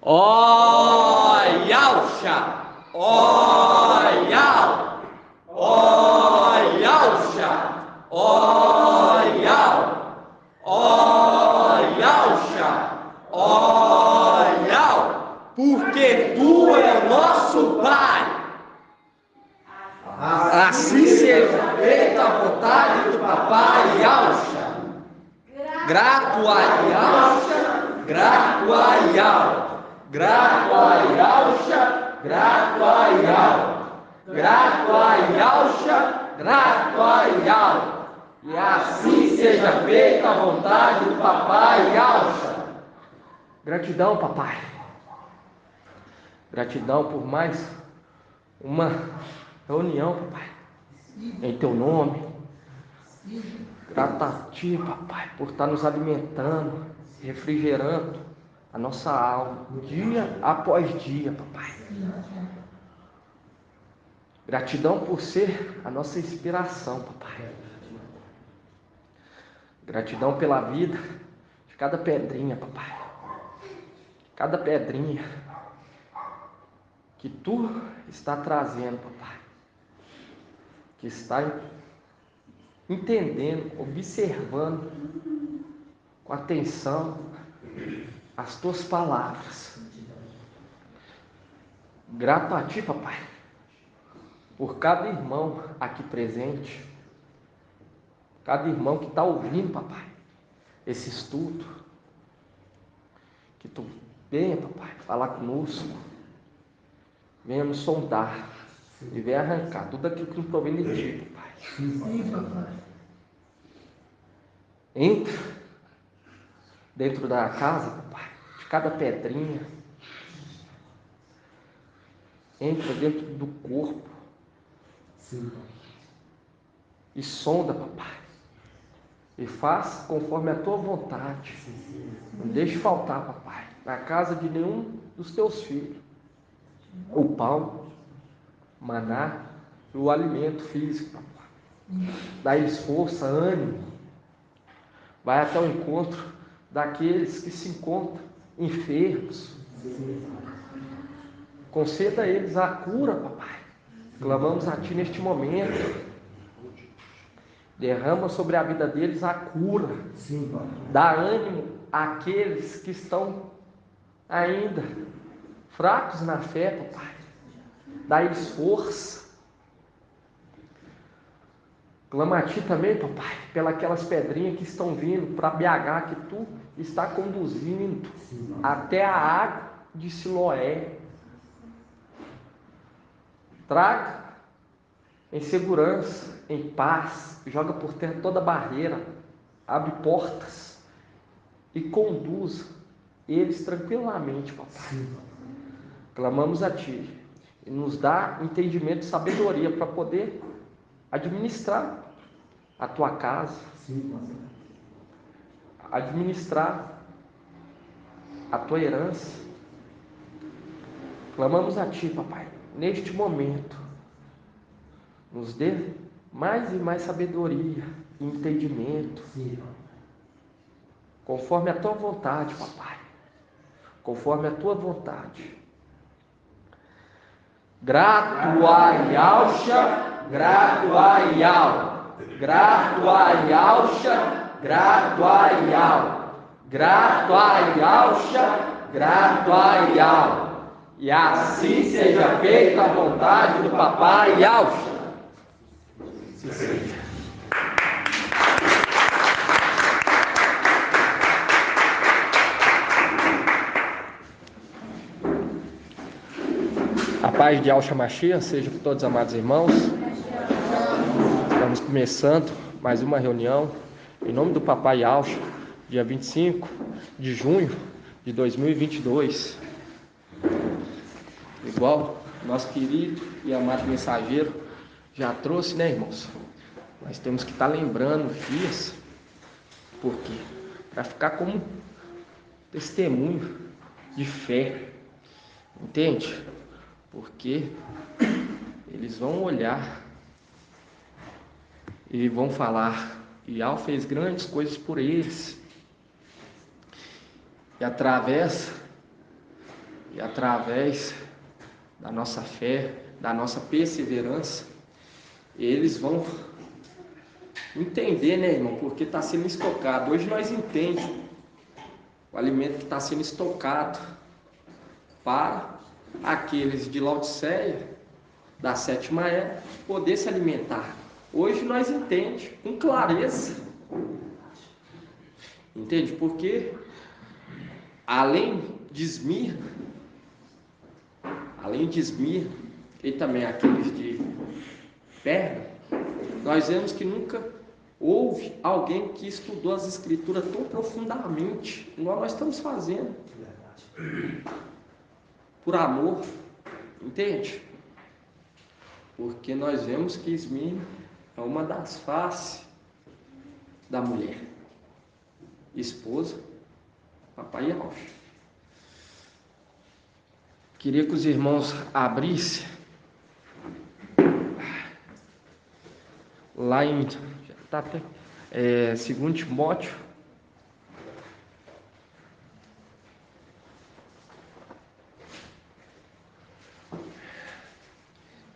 Ó Yalcha, ó Yal, ó Yalcha, ó Yal, ó Yalcha, ó Yal, porque tu é nosso Pai. Assim seja feita a vontade do Papai Yalcha. Grato a Yalcha, grato a Yal. Grato a Yalcha, grato a Yal. Grato a Yalcha, grato a Yal. E assim seja feita a vontade do Papai Yalcha. Gratidão, Papai. Gratidão por mais uma reunião, Papai, em Teu nome. Grato a Ti, Papai, por estar nos alimentando, refrigerando a nossa alma, dia após dia, Papai. Gratidão por ser a nossa inspiração, Papai. Gratidão pela vida de cada pedrinha, Papai. Cada pedrinha que Tu está trazendo, Papai. Que está entendendo, observando com atenção as Tuas palavras. Grato a Ti, Papai, por cada irmão aqui presente, cada irmão que está ouvindo, Papai, esse estudo. Que Tu venha, Papai, falar conosco, venha nos sondar e venha arrancar tudo aquilo que não provém de Ti, Papai. Sim, Papai. Entra dentro da casa, Papai, de cada pedrinha. Entra dentro do corpo. Sim. E sonda, Papai. E faz conforme a Tua vontade. Não deixe faltar, Papai, na casa de nenhum dos Teus filhos o pão, maná e o alimento físico, Papai. Dá-lhes força, ânimo. Vai até o encontro daqueles que se encontram enfermos. Conceda a eles a cura, Papai. Clamamos a Ti neste momento. Derrama sobre a vida deles a cura. Sim, Papai. Dá ânimo àqueles que estão ainda fracos na fé, Papai. Dá-lhes força. Clama a Ti também, Papai, pelas pedrinhas que estão vindo para BH, que Tu está conduzindo até a água de Siloé. Traga em segurança, em paz, joga por terra toda barreira, abre portas e conduza eles tranquilamente, Papai. Clamamos a Ti e nos dá entendimento e sabedoria para poder administrar a Tua casa, administrar a Tua herança. Clamamos a Ti, Papai, neste momento, nos dê mais e mais sabedoria e entendimento, conforme a Tua vontade, Papai, conforme a Tua vontade. Grato a Yalcha, grato a Yal, grato a Yalcha, grato a Yal, grato a Yalcha, grato a Yal. E assim seja feita a vontade do Papai Yalcha. Sim, seja. A paz de Yalcha Mashiach seja com todos os amados irmãos. Estamos começando mais uma reunião em nome do Papai Yalcha, dia 25 de junho de 2022. Igual nosso querido e amado mensageiro já trouxe, né, irmãos? Nós temos que estar lembrando os dias, porque para ficar como testemunho de fé, entende? Porque eles vão olhar e vão falar: Yal fez grandes coisas por eles. E através através da nossa fé, da nossa perseverança, eles vão entender, né, irmão, porque está sendo estocado. Hoje nós entendemos o alimento que está sendo estocado para aqueles de Laodiceia, da sétima era, poder se alimentar. Hoje nós entendemos com clareza. Entende? Porque além de Esmirna e também aqueles de Pérgamo, nós vemos que nunca houve alguém que estudou as escrituras tão profundamente, igual nós estamos fazendo, por amor, entende? Porque nós vemos que Esmirna é uma das faces da mulher, esposa, papai e Alcha. Queria que os irmãos abrissem lá em 2 Timóteo,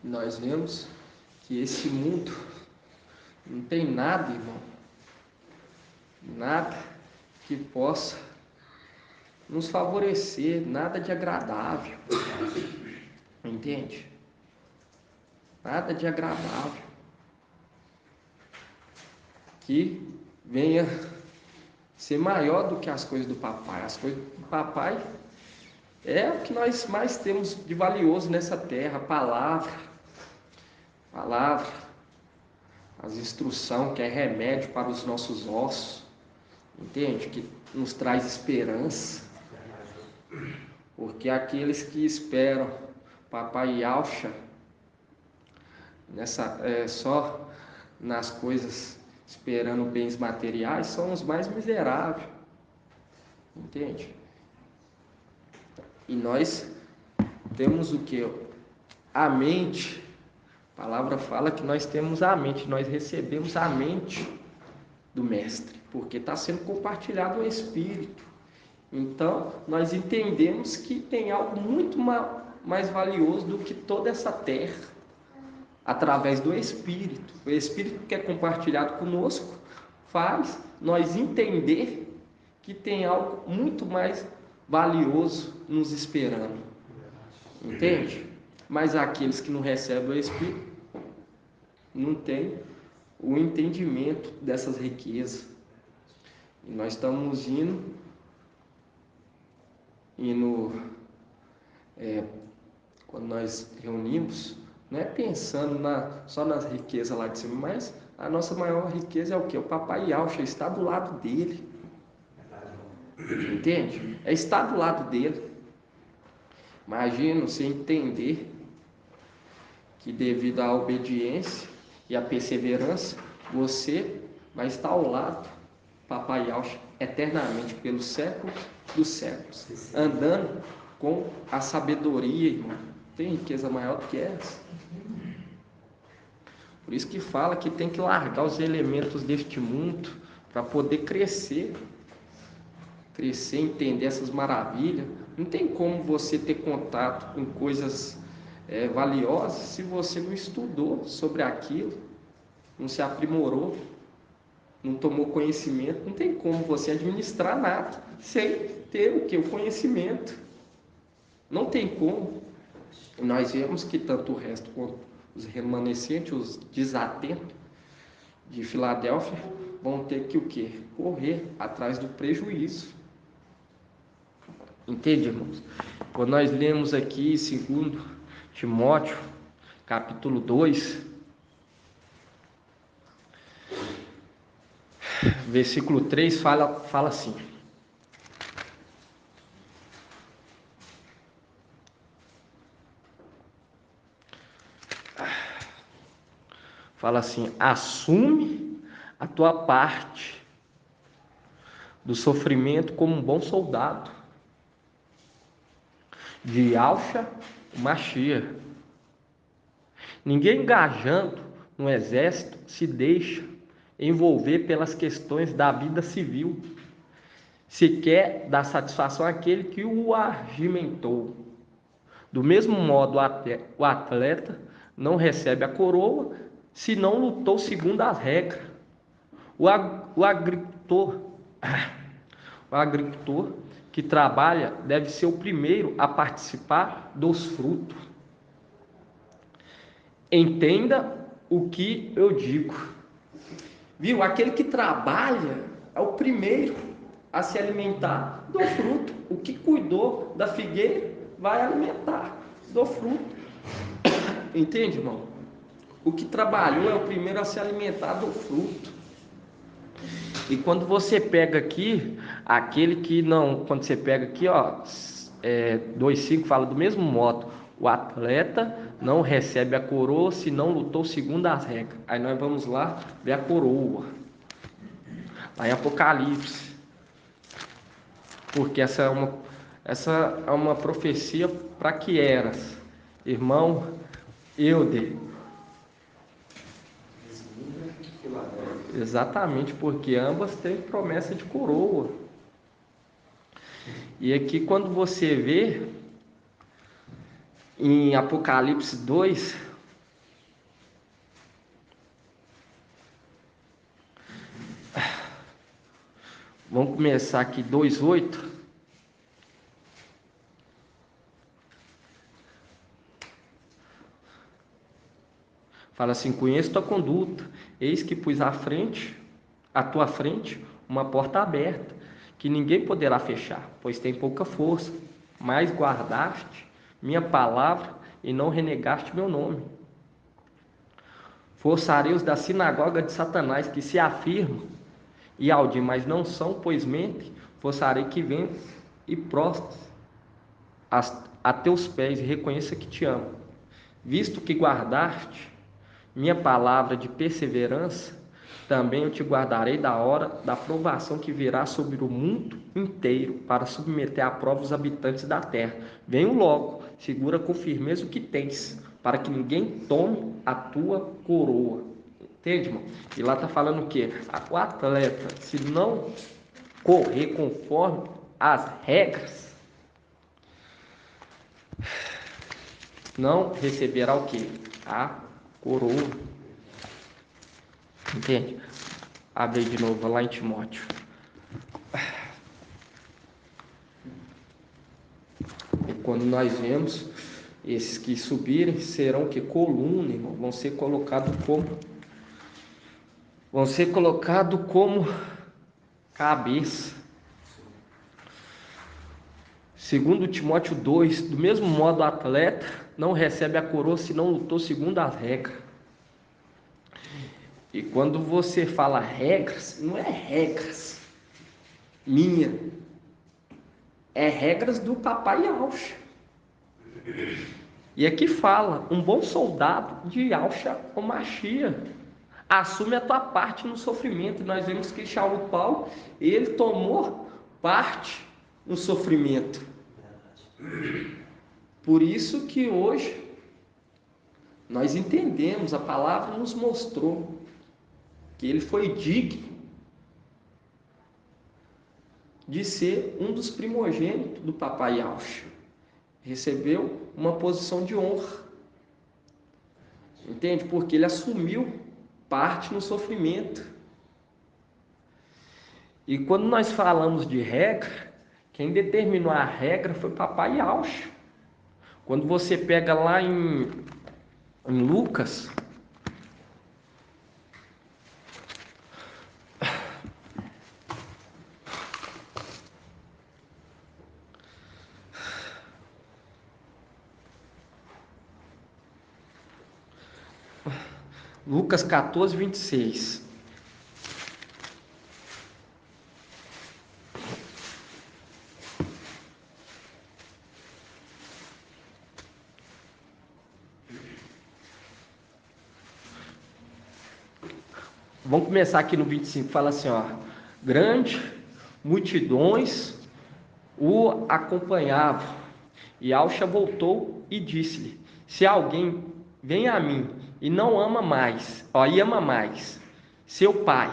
nós vemos que esse mundo não tem nada, irmão, nada que possa nos favorecer, nada de agradável, entende? Nada de agradável que venha ser maior do que as coisas do papai. As coisas do papai é o que nós mais temos de valioso nessa terra, a palavra, as instruções, que é remédio para os nossos ossos, entende? Que nos traz esperança, porque aqueles que esperam papai e Alcha só nas coisas, esperando bens materiais, são os mais miseráveis, entende? E nós temos o que? A mente. A palavra fala que nós temos a mente, nós recebemos a mente do Mestre, porque está sendo compartilhado o Espírito. Então, nós entendemos que tem algo muito mais valioso do que toda essa terra, através do Espírito. O Espírito que é compartilhado conosco faz nós entender que tem algo muito mais valioso nos esperando, entende? Mas aqueles que não recebem o Espírito não têm o entendimento dessas riquezas. E nós estamos indo quando nós reunimos, não é pensando só nas riquezas lá de cima, mas a nossa maior riqueza é o que? O papai Alcha está do lado dele, entende? É estar do lado dele. Imagina você entender que devido à obediência e à perseverança, você vai estar ao lado do papai Alcha eternamente, pelos séculos dos séculos, andando com a sabedoria, irmão. Tem riqueza maior do que essa? Por isso que fala que tem que largar os elementos deste mundo para poder crescer, entender essas maravilhas. Não tem como você ter contato com coisas valiosas se você não estudou sobre aquilo, não se aprimorou, não tomou conhecimento. Não tem como você administrar nada sem ter o que? O conhecimento. Não tem como. Nós vemos que tanto o resto quanto os remanescentes, os desatentos de Filadélfia, vão ter que o quê? Correr atrás do prejuízo. Entende, irmãos? Quando nós lemos aqui 2 Timóteo, capítulo 2, versículo 3, fala assim: assume a tua parte do sofrimento como um bom soldado de Alcha o Mashiach. Ninguém engajando no exército se deixa envolver pelas questões da vida civil, se quer dar satisfação àquele que o argimentou. Do mesmo modo, o atleta não recebe a coroa se não lutou segundo as regras. O agricultor, o agricultor que trabalha deve ser o primeiro a participar dos frutos. Entenda o que eu digo. Viu? Aquele que trabalha é o primeiro a se alimentar do fruto. O que cuidou da figueira vai alimentar do fruto. Entende, irmão? O que trabalhou é o primeiro a se alimentar do fruto. E quando você pega aqui, aquele que não... Quando você pega aqui, ó, 2,5 fala do mesmo modo. O atleta não recebe a coroa se não lutou segundo as regras. Aí nós vamos lá ver a coroa. Lá em Apocalipse. Porque essa é uma profecia para que eras. Irmão Euder. Exatamente, porque ambas têm promessa de coroa. E aqui quando você vê em Apocalipse 2, vamos começar aqui 2:8. Fala assim: conheço tua conduta, eis que pus à tua frente, uma porta aberta, que ninguém poderá fechar, pois tem pouca força, mas guardaste minha palavra e não renegaste meu nome. Forçarei os da sinagoga de Satanás, que se afirmam e audiem, mas não são, pois mentem. Forçarei que venham e prostres a teus pés e reconheça que te amo. Visto que guardaste minha palavra de perseverança, também eu te guardarei da hora da provação que virá sobre o mundo inteiro, para submeter à prova os habitantes da terra. Venho logo, segura com firmeza o que tens, para que ninguém tome a tua coroa. Entende, irmão? E lá está falando o quê? O atleta, se não correr conforme as regras, não receberá o quê? A coroa. Entende? Abre de novo lá em Timóteo. E quando nós vemos esses que subirem, serão que coluna, irmão, vão ser colocados como cabeça. Segundo Timóteo 2, do mesmo modo o atleta não recebe a coroa se não lutou segundo as regras. E quando você fala regras, não é regras minha, é regras do papai Yahshua. E aqui fala, um bom soldado de Yahshua ou Mashiach assume a tua parte no sofrimento. Nós vemos que Saulo Paulo, ele tomou parte no sofrimento. Por isso que hoje nós entendemos, a palavra nos mostrou que ele foi digno de ser um dos primogênitos do papai Yahshua. Recebeu uma posição de honra. Entende? Porque ele assumiu parte no sofrimento. E quando nós falamos de regra, quem determinou a regra foi o papai Yahshua. Quando você pega lá em Lucas, Lucas 14, 26. Vamos começar aqui no 25, fala assim, ó: grande multidões o acompanhavam, e Yahshua voltou e disse-lhe: se alguém vem a mim e não ama mais, e ama mais seu pai,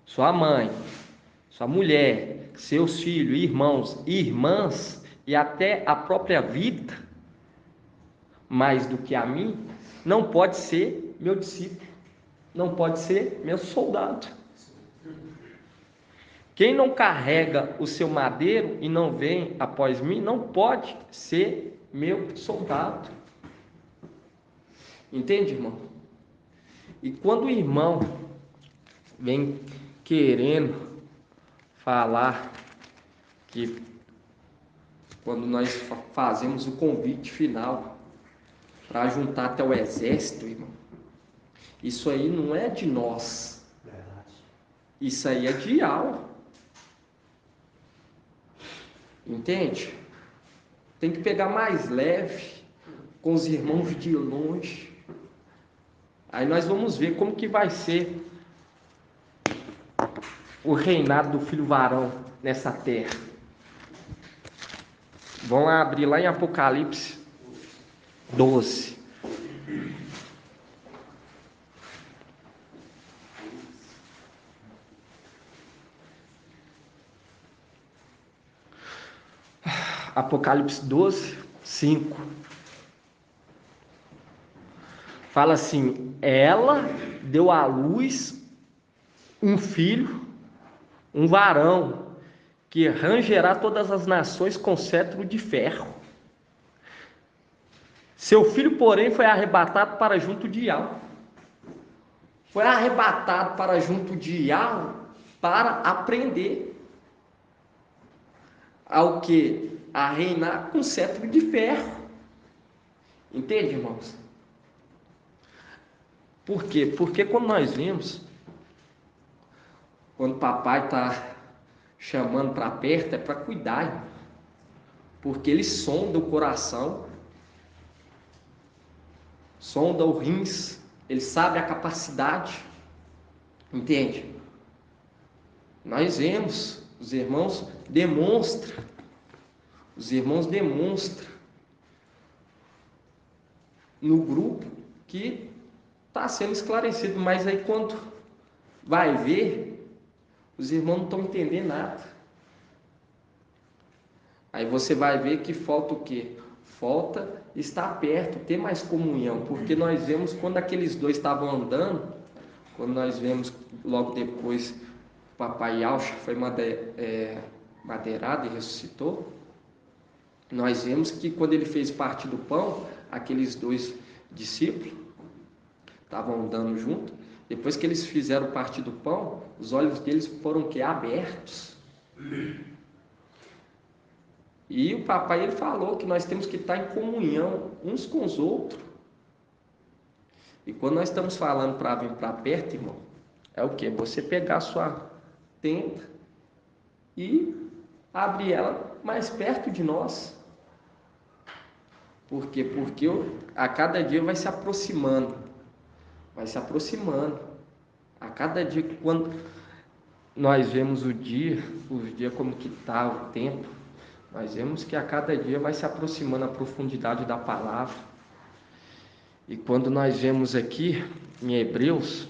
sua mãe, sua mulher, seus filhos, irmãos e irmãs, e até a própria vida, mais do que a mim, não pode ser meu discípulo, não pode ser meu soldado. Quem não carrega o seu madeiro e não vem após mim, não pode ser meu soldado. Entende, irmão? E quando o irmão vem querendo falar que quando nós fazemos o convite final para juntar até o exército, irmão, isso aí não é de nós. Isso aí é de aula. Entende? Tem que pegar mais leve com os irmãos de longe. Aí nós vamos ver como que vai ser o reinado do filho varão nessa terra. Vamos lá abrir lá em Apocalipse 12. Apocalipse 12, 5. Fala assim: ela deu à luz um filho, um varão, que rangerá todas as nações com cetro de ferro. Seu filho, porém, foi arrebatado para junto de Iau. Foi arrebatado para junto de Iau para aprender ao que? A reinar com cetro de ferro. Entende, irmãos? Por quê? Porque quando nós vimos, quando o papai está chamando para perto, é para cuidar, irmão. Porque ele sonda o coração, sonda o rins, ele sabe a capacidade. Entende? Nós vemos, os irmãos demonstram no grupo que está sendo esclarecido, mas aí quando vai ver, os irmãos não estão entendendo nada. Aí você vai ver que falta o quê? Falta estar perto, ter mais comunhão, porque nós vemos quando aqueles dois estavam andando, quando nós vemos logo depois o papai Yaucha foi madeirado e ressuscitou, nós vemos que quando ele fez parte do pão, aqueles dois discípulos estavam andando junto. Depois que eles fizeram parte do pão, os olhos deles foram que abertos. E o papai ele falou que nós temos que estar em comunhão uns com os outros. E quando nós estamos falando para vir para perto, irmão, é o que? Você pegar a sua tenda e abrir ela mais perto de nós. Por quê? Porque a cada dia vai se aproximando. Vai se aproximando. A cada dia, quando nós vemos o dia como que está o tempo, nós vemos que a cada dia vai se aproximando a profundidade da palavra. E quando nós vemos aqui em Hebreus,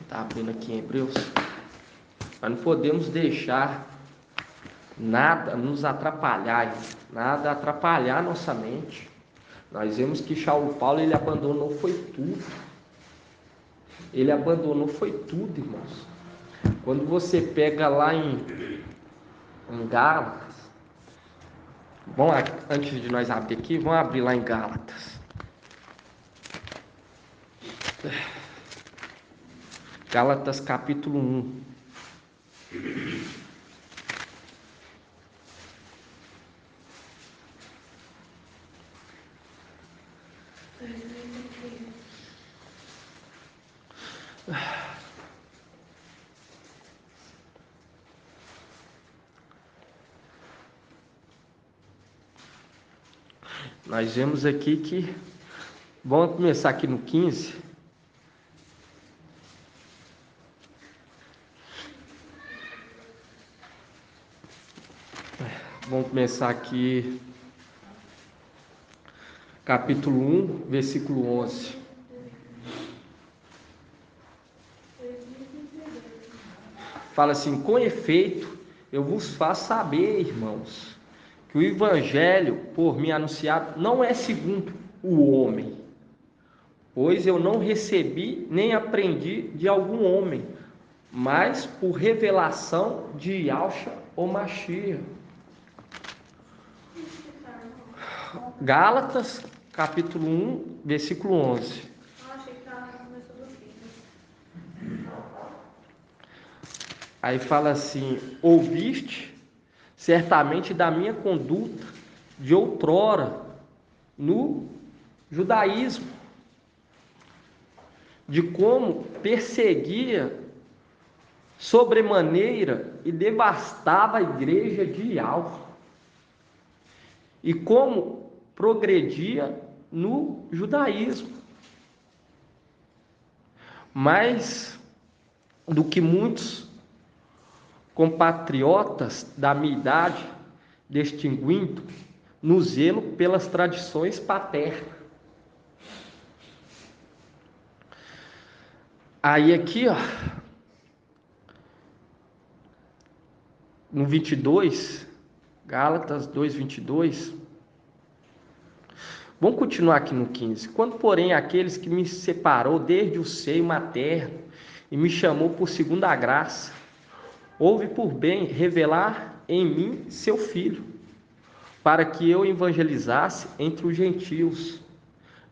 está abrindo aqui em Hebreus, nós não podemos deixar nada nos atrapalhar, nada atrapalhar nossa mente. Nós vemos que Paulo ele abandonou foi tudo. Ele abandonou foi tudo, irmãos. Quando você pega lá em Gálatas, vamos lá, antes de nós abrir aqui, vamos abrir lá em Gálatas. Gálatas capítulo 1. Nós vemos aqui que, vamos começar aqui no 15. Vamos começar aqui, capítulo 1, versículo 11. Fala assim: com efeito, eu vos faço saber, irmãos, que o evangelho por mim anunciado não é segundo o homem, pois eu não recebi nem aprendi de algum homem, mas por revelação de Yahushua ou Mashiach. Gálatas, capítulo 1, versículo 11. Aí fala assim: ouviste certamente da minha conduta de outrora no judaísmo, de como perseguia sobremaneira e devastava a igreja de Yahvé, e como progredia no judaísmo, mais do que muitos compatriotas da minha idade, distinguindo no zelo pelas tradições paternas. Aí aqui, ó, no 22, Gálatas 2:22. Vamos continuar aqui no 15. Quando, porém, aqueles que me separou desde o seio materno e me chamou por segunda graça, houve por bem revelar em mim seu Filho, para que eu evangelizasse entre os gentios.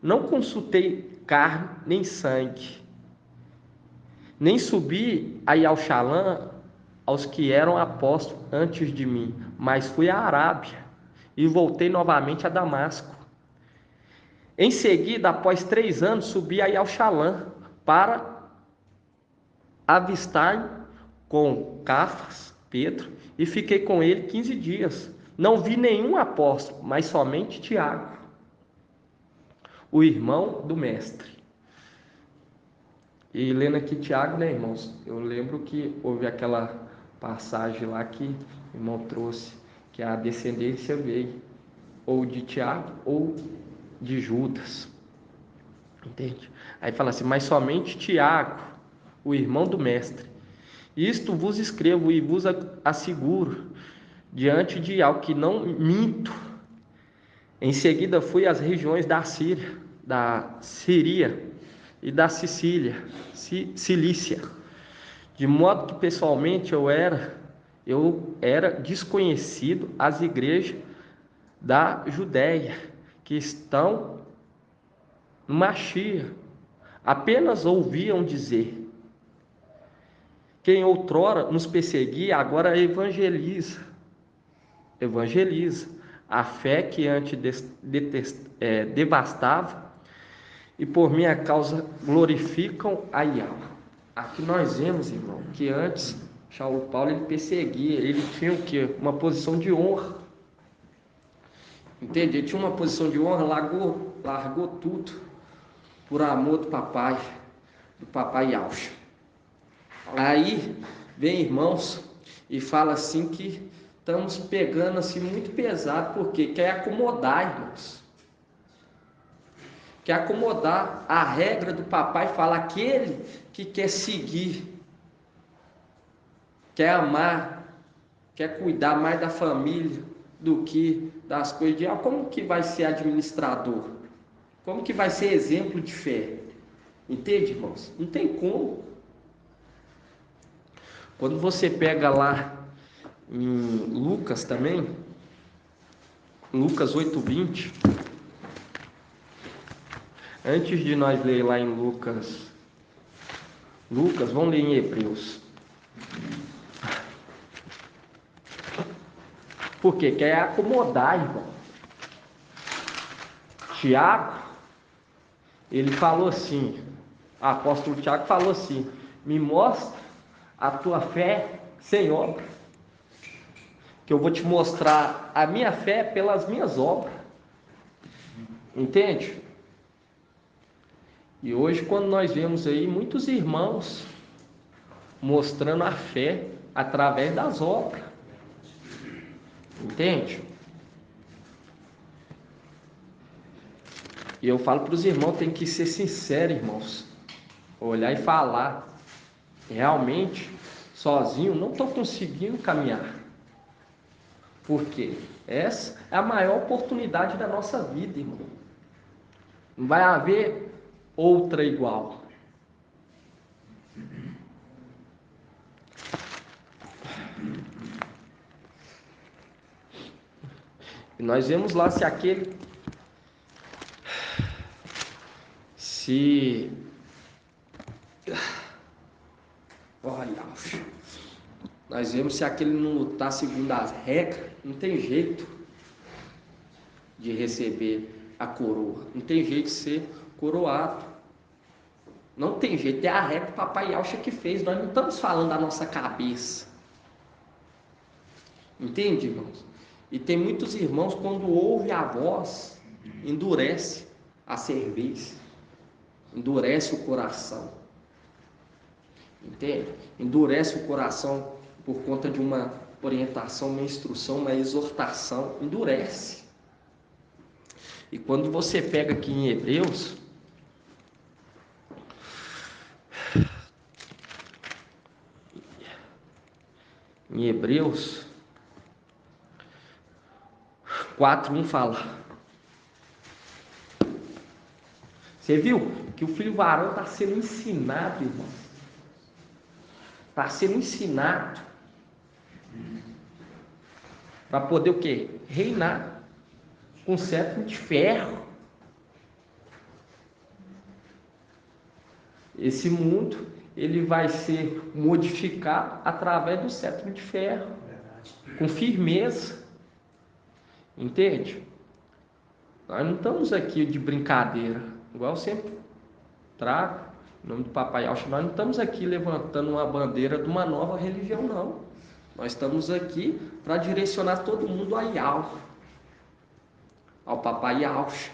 Não consultei carne nem sangue, nem subi a Yalxalã aos que eram apóstolos antes de mim, mas fui à Arábia e voltei novamente a Damasco. Em seguida, após 3 anos, subi a Yalxalã para avistar com Cafas, Pedro, e fiquei com ele 15 dias. Não vi nenhum apóstolo, mas somente Tiago, o irmão do mestre. E lendo aqui Tiago, né, irmãos? Eu lembro que houve aquela passagem lá que o irmão trouxe, que a descendência veio ou de Tiago ou de Judas. Entende? Aí fala assim: mas somente Tiago, o irmão do mestre. Isto vos escrevo e vos asseguro, diante de algo que não minto. Em seguida fui às regiões da Síria e da Cilícia, de modo que pessoalmente eu era desconhecido às igrejas da Judéia, que estão no Mashiach. Apenas ouviam dizer: quem outrora nos perseguia, agora evangeliza a fé que antes devastava, e por minha causa glorificam a Yahvé. Aqui nós vemos, irmão, que antes Paulo ele perseguia, ele tinha o quê? Uma posição de honra. Entende? Ele tinha uma posição de honra, largou tudo por amor do papai Yahushua. Aí vem irmãos e fala assim que estamos pegando assim muito pesado, porque quer acomodar, irmãos. Quer acomodar a regra do papai, fala aquele que quer seguir, quer amar, quer cuidar mais da família do que das coisas de como que vai ser administrador? Como que vai ser exemplo de fé? Entende, irmãos? Não tem como. Quando você pega lá em Lucas também, Lucas 8:20, antes de nós ler lá em Lucas, vamos ler em Hebreus. Porque quer acomodar, irmão. Tiago, ele falou assim, o apóstolo Tiago falou assim: me mostra a tua fé sem obra, que eu vou te mostrar a minha fé pelas minhas obras. Entende? E hoje, quando nós vemos aí muitos irmãos mostrando a fé através das obras, entende? E eu falo para os irmãos, tem que ser sincero, irmãos, olhar e falar: realmente, sozinho, não estou conseguindo caminhar. Porque essa é a maior oportunidade da nossa vida, irmão. Não vai haver outra igual. E nós vemos lá olha, nós vemos se aquele não lutar segundo as regras, não tem jeito de receber a coroa, não tem jeito de ser coroado, não tem jeito, é a regra que o papai Yaucha que fez, nós não estamos falando da nossa cabeça, entende, irmãos? E tem muitos irmãos, quando ouve a voz, endurece a cerviz, endurece o coração, entende? Endurece o coração por conta de uma orientação, uma instrução, uma exortação, endurece. E quando você pega aqui em Hebreus, em Hebreus 4:1 fala, você viu que o filho varão está sendo ensinado, irmão, está sendo ensinado para poder o quê? Reinar com cetro de ferro. Esse mundo, ele vai ser modificado através do cetro de ferro, com firmeza, entende? Nós não estamos aqui de brincadeira, igual eu sempre trago, em nome do papai Yaucha, nós não estamos aqui levantando uma bandeira de uma nova religião, não. Nós estamos aqui para direcionar todo mundo a Yau, ao papai Yaucha,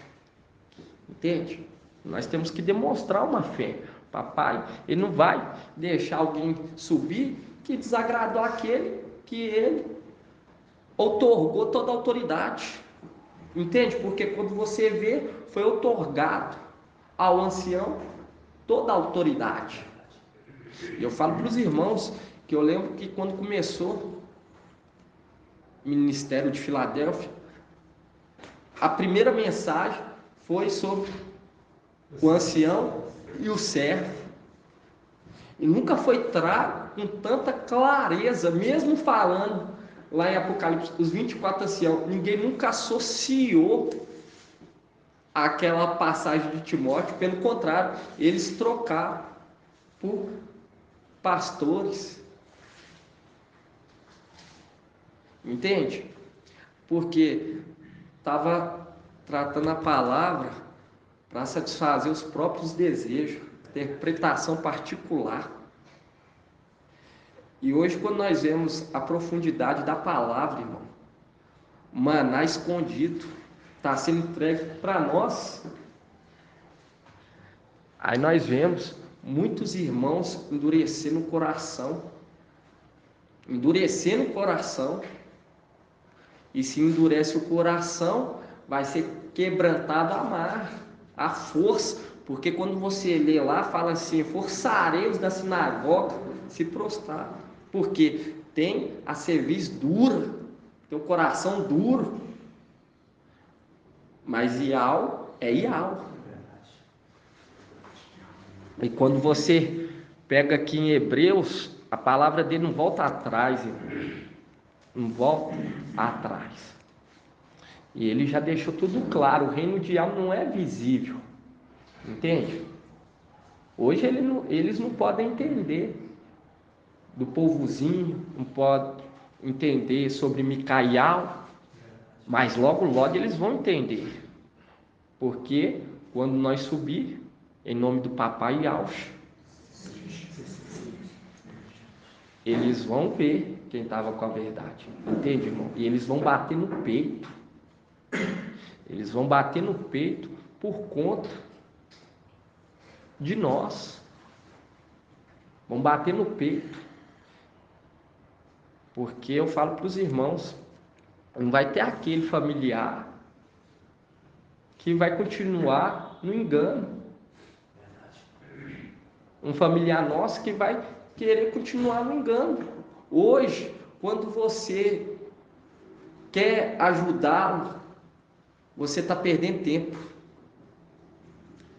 entende? Nós temos que demonstrar uma fé. Papai, ele não vai deixar alguém subir que desagradou aquele que ele outorgou toda a autoridade, entende? Porque quando você vê, foi outorgado ao ancião toda a autoridade. E eu falo para os irmãos que eu lembro que quando começou o ministério de Filadélfia, a primeira mensagem foi sobre o ancião e o servo. E nunca foi trago com tanta clareza, mesmo falando lá em Apocalipse, os 24 anciãos, ninguém nunca associou aquela passagem de Timóteo, pelo contrário, eles trocaram por pastores. Entende? Porque estava tratando a palavra para satisfazer os próprios desejos, interpretação particular. E hoje, quando nós vemos a profundidade da palavra, irmão, maná escondido, está sendo entregue para nós. Aí nós vemos muitos irmãos endurecendo o coração. Endurecendo o coração. E se endurece o coração, vai ser quebrantado a mar, a força. Porque quando você lê lá, fala assim, forçarei os da sinagoga se prostrar. Porque tem a cerviz dura, tem o coração duro. Mas Iau é Iau. E quando você pega aqui em Hebreus, a palavra dele não volta atrás, irmão. Não volta atrás. E ele já deixou tudo claro, o reino de Iau não é visível. Entende? Hoje eles não podem entender do povozinho, não podem entender sobre Micaial, mas logo eles vão entender. Porque quando nós subir, em nome do papai Yaucha, eles vão ver quem estava com a verdade. Entende, irmão? E eles vão bater no peito. Eles vão bater no peito por conta de nós. Vão bater no peito. Porque eu falo para os irmãos, não vai ter aquele familiar que vai continuar no engano. Um familiar nosso que vai querer continuar no engano. Hoje, quando você quer ajudá-lo, você está perdendo tempo.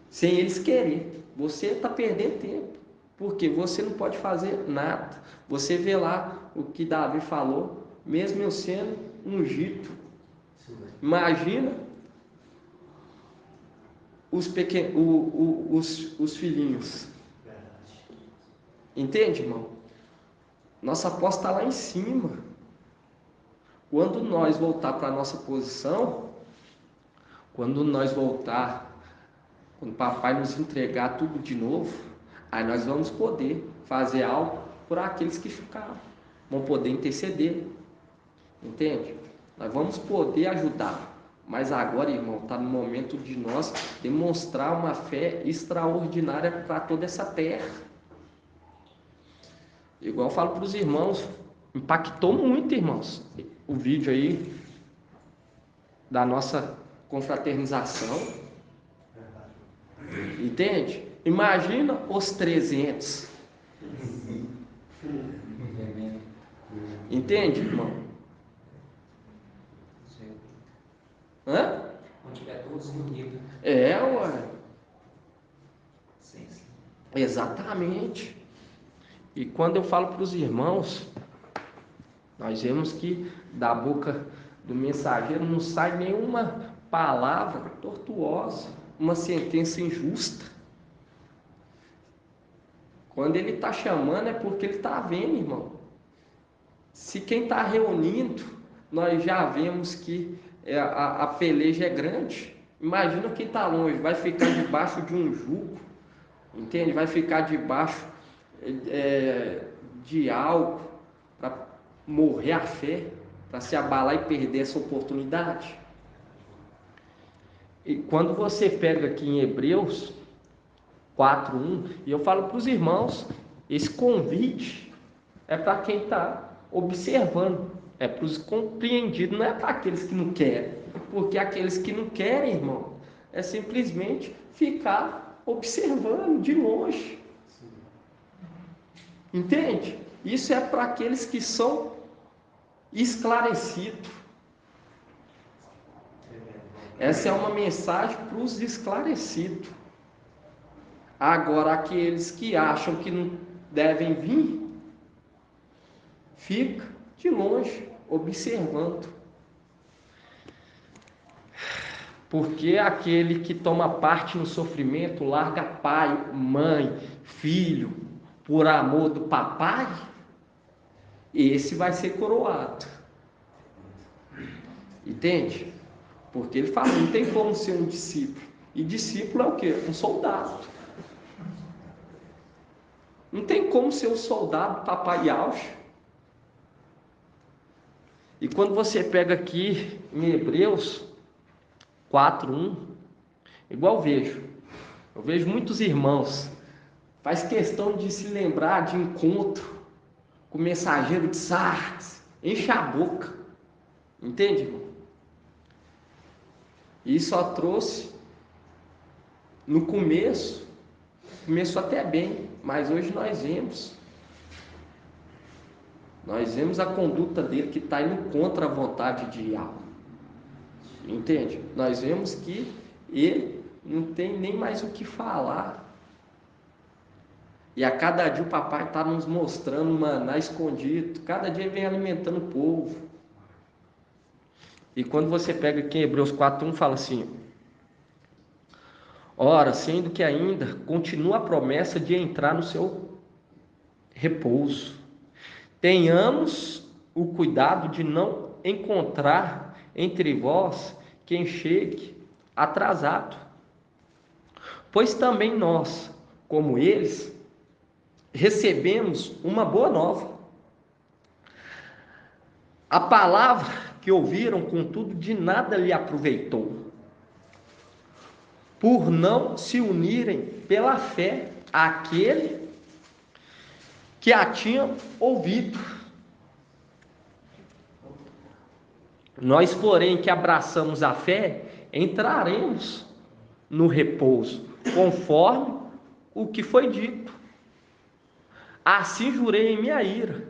Sem eles querer, você está perdendo tempo. Porque você não pode fazer nada. Você vê lá o que Davi falou, mesmo eu sendo ungido. Imagina os filhinhos. Entende, irmão? Nossa aposta está lá em cima. Quando nós voltar para a nossa posição, quando o papai nos entregar tudo de novo, aí nós vamos poder fazer algo por aqueles que ficaram. Vamos poder interceder. Entende? Nós vamos poder ajudar. Mas agora, irmão, está no momento de nós demonstrar uma fé extraordinária para toda essa terra. Igual eu falo para os irmãos, impactou muito, irmãos, o vídeo aí da nossa confraternização. Entende? Imagina os 300. Entende, irmão? Hã? Quando tiver todos reunidos. Ué. Sim. Exatamente. E quando eu falo para os irmãos, nós vemos que da boca do mensageiro não sai nenhuma palavra tortuosa, uma sentença injusta. Quando ele está chamando é porque ele está vendo, irmão. Se quem está reunindo, nós já vemos que a peleja é grande. Imagina quem está longe, vai ficar debaixo de um jugo, entende? Vai ficar debaixo de algo para morrer a fé, para se abalar e perder essa oportunidade. E quando você pega aqui em Hebreus 4:1, e eu falo para os irmãos, esse convite é para quem está observando, é para os compreendidos, não é para aqueles que não querem, porque aqueles que não querem, irmão, é simplesmente ficar observando de longe. Entende? Isso é para aqueles que são esclarecidos. Essa é uma mensagem para os esclarecidos. Agora, aqueles que acham que não devem vir, fica de longe, observando. Porque aquele que toma parte no sofrimento, larga pai, mãe, filho, por amor do papai, esse vai ser coroado. Entende? Porque ele fala, não tem como ser um discípulo. E discípulo é o quê? Um soldado. Não tem como ser um soldado papai Yaucha. E quando você pega aqui em Hebreus 4:1, igual eu vejo muitos irmãos, faz questão de se lembrar de encontro com o mensageiro de Sardes, enche a boca, entende, irmão? E só trouxe no começo, começou até bem, mas hoje nós vemos a conduta dele que está indo contra a vontade de Yahweh. Entende? Nós vemos que ele não tem nem mais o que falar. E a cada dia o papai está nos mostrando maná escondido. Cada dia ele vem alimentando o povo. E quando você pega aqui em Hebreus 4:1, fala assim: ora, sendo que ainda continua a promessa de entrar no seu repouso, tenhamos o cuidado de não encontrar entre vós quem chegue atrasado, pois também nós, como eles, recebemos uma boa nova. A palavra que ouviram, contudo, de nada lhe aproveitou, por não se unirem pela fé àquele que a tinham ouvido. Nós, porém, que abraçamos a fé, entraremos no repouso, conforme o que foi dito. Assim jurei em minha ira,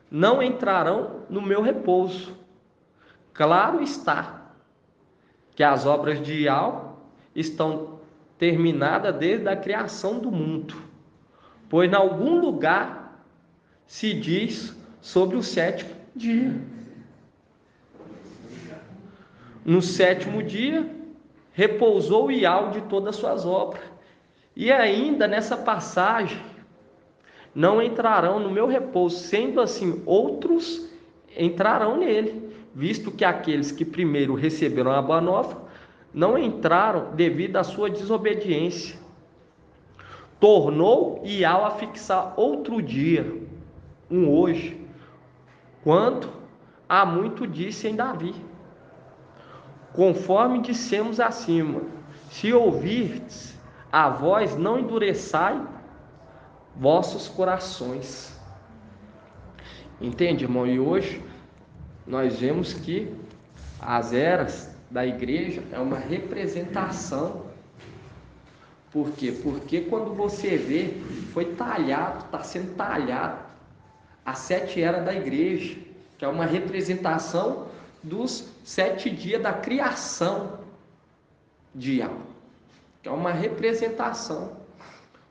não entrarão no meu repouso. claro está que as obras de Iau estão terminadas desde a criação do mundo, pois em algum lugar se diz sobre o sétimo dia. No sétimo dia, repousou Iau de todas as suas obras. E ainda nessa passagem, não entrarão no meu repouso, sendo assim, outros entrarão nele, visto que aqueles que primeiro receberam a boa nova, não entraram devido à sua desobediência. Tornou Iau a fixar outro dia, um hoje, quanto há muito disse em Davi. Conforme dissemos acima, se ouvirdes a voz, não endureçai vossos corações. Entende, irmão? E hoje nós vemos que as eras da igreja é uma representação. Por quê? Porque quando você vê, foi talhado, está sendo talhado as 7 eras da igreja, que é uma representação dos 7 dias da criação de Iau, que é uma representação,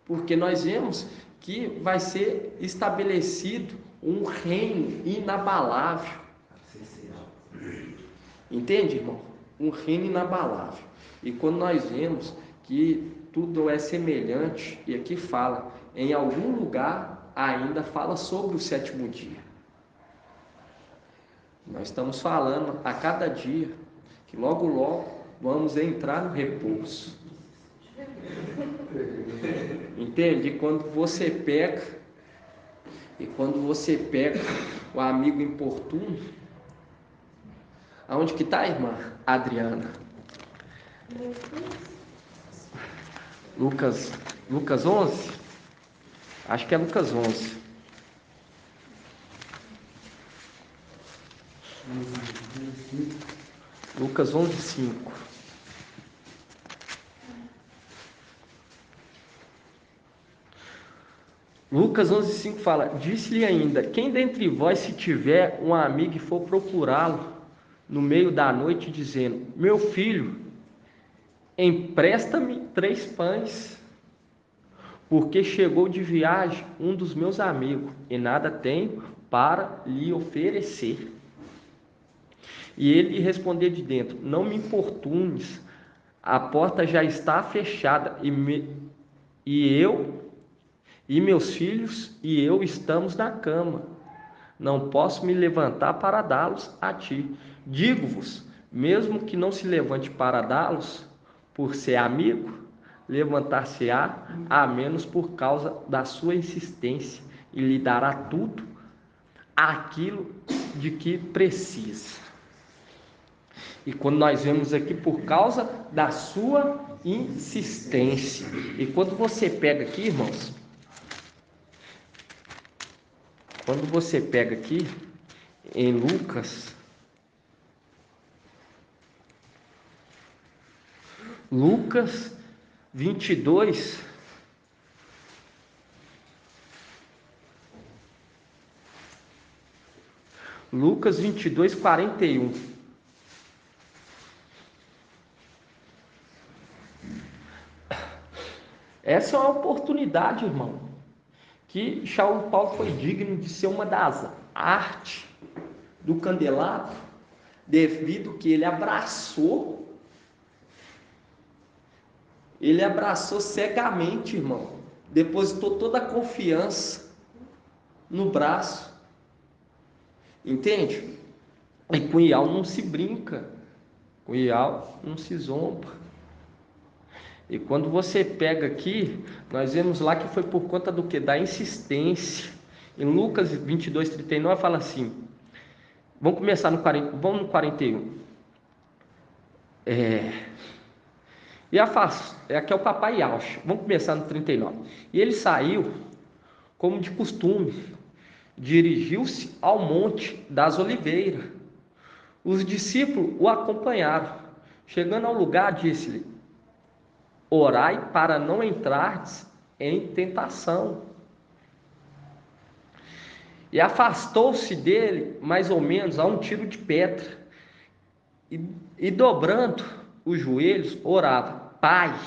porque nós vemos que vai ser estabelecido um reino inabalável. Entende, irmão? Um reino inabalável. E quando nós vemos que tudo é semelhante, e aqui fala, em algum lugar ainda fala sobre o sétimo dia. Nós estamos falando a cada dia que logo logo vamos entrar no repouso. Entende? E quando você pega o amigo importuno, aonde que está, irmã Adriana? Lucas 11? Acho que é Lucas 11. Lucas 11, 5. Lucas 11, 5 fala: disse-lhe ainda, quem dentre vós se tiver um amigo e for procurá-lo no meio da noite, dizendo, meu filho, empresta-me 3 pães, porque chegou de viagem um dos meus amigos, e nada tenho para lhe oferecer. E ele respondeu de dentro, não me importunes, a porta já está fechada, e eu e meus filhos e eu estamos na cama, não posso me levantar para dá-los a ti. Digo-vos, mesmo que não se levante para dá-los, por ser amigo, levantar-se-á a menos por causa da sua insistência, e lhe dará tudo aquilo de que precisa. E quando nós vemos aqui, por causa da sua insistência. E quando você pega aqui, irmãos, quando você pega aqui em Lucas 22, Lucas 22, 41. Essa é uma oportunidade, irmão, que Shaul Paulo foi digno de ser uma das artes do candelabro, devido que ele abraçou cegamente, irmão, depositou toda a confiança no braço, entende? E com Iau não se brinca, com Iau não se zomba. E quando você pega aqui, nós vemos lá que foi por conta do que? Da insistência. Em Lucas 22, 39 fala assim, vamos começar no 41. E aqui é o papai Yaush. Vamos começar no 39. E ele saiu, como de costume, dirigiu-se ao Monte das Oliveiras. Os discípulos o acompanharam. Chegando ao lugar, disse-lhe, orai para não entrardes em tentação. E afastou-se dele, mais ou menos, a um tiro de pedra, e dobrando os joelhos, orava: Pai,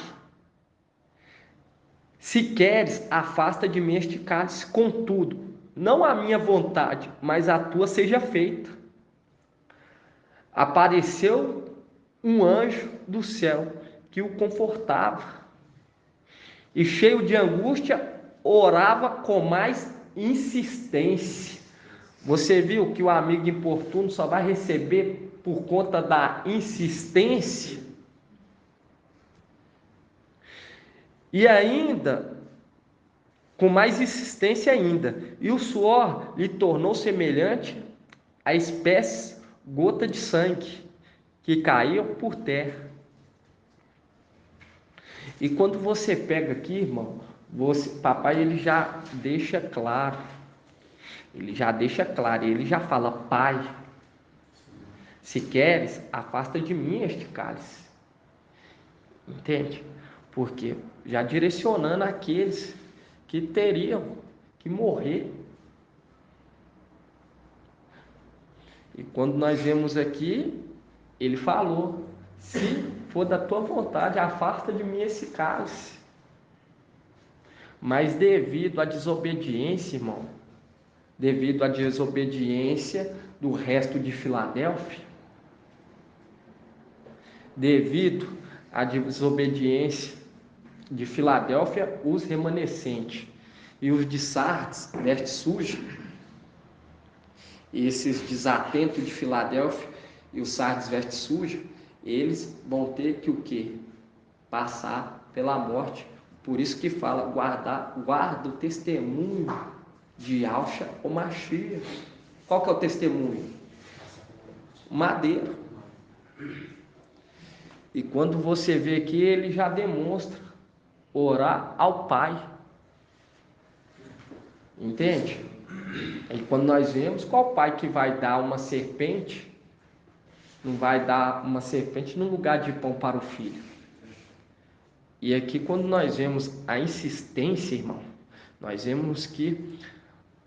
se queres, afasta de mim este cálice, contudo, não a minha vontade, mas a tua seja feita. Apareceu um anjo do céu que o confortava, e cheio de angústia, orava com mais insistência. Você viu que o amigo importuno só vai receber por conta da insistência? E ainda, com mais insistência ainda, e o suor lhe tornou semelhante a espécie gota de sangue que caía por terra. E quando você pega aqui, irmão, papai ele já deixa claro, ele já fala: Pai, se queres, afasta de mim este cálice. Entende? Porque já direcionando aqueles que teriam que morrer. E quando nós vemos aqui, ele falou: se for da tua vontade, afasta de mim esse cálice. Mas devido à desobediência, irmão, devido à desobediência do resto de Filadélfia, devido à desobediência de Filadélfia, os remanescentes e os de Sardes, veste suja, e esses desatentos de Filadélfia e os Sardes, veste suja, eles vão ter que o quê? Passar pela morte. Por isso que fala: guarda o testemunho de Yahshua ou Mashiach. Qual que é o testemunho? O madeiro. E quando você vê aqui, ele já demonstra orar ao Pai. Entende? E quando nós vemos, qual pai que vai dar uma serpente? Não vai dar uma serpente no lugar de pão para o filho. E aqui, quando nós vemos a insistência, irmão, nós vemos que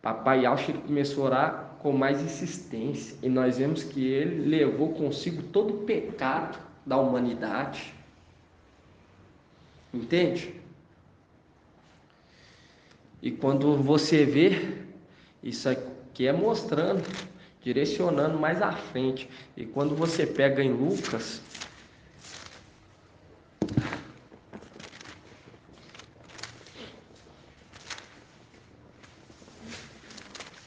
papai Yahshua começou a orar com mais insistência. E nós vemos que ele levou consigo todo o pecado da humanidade. Entende? E quando você vê, isso aqui é mostrando, direcionando mais à frente. E quando você pega em Lucas,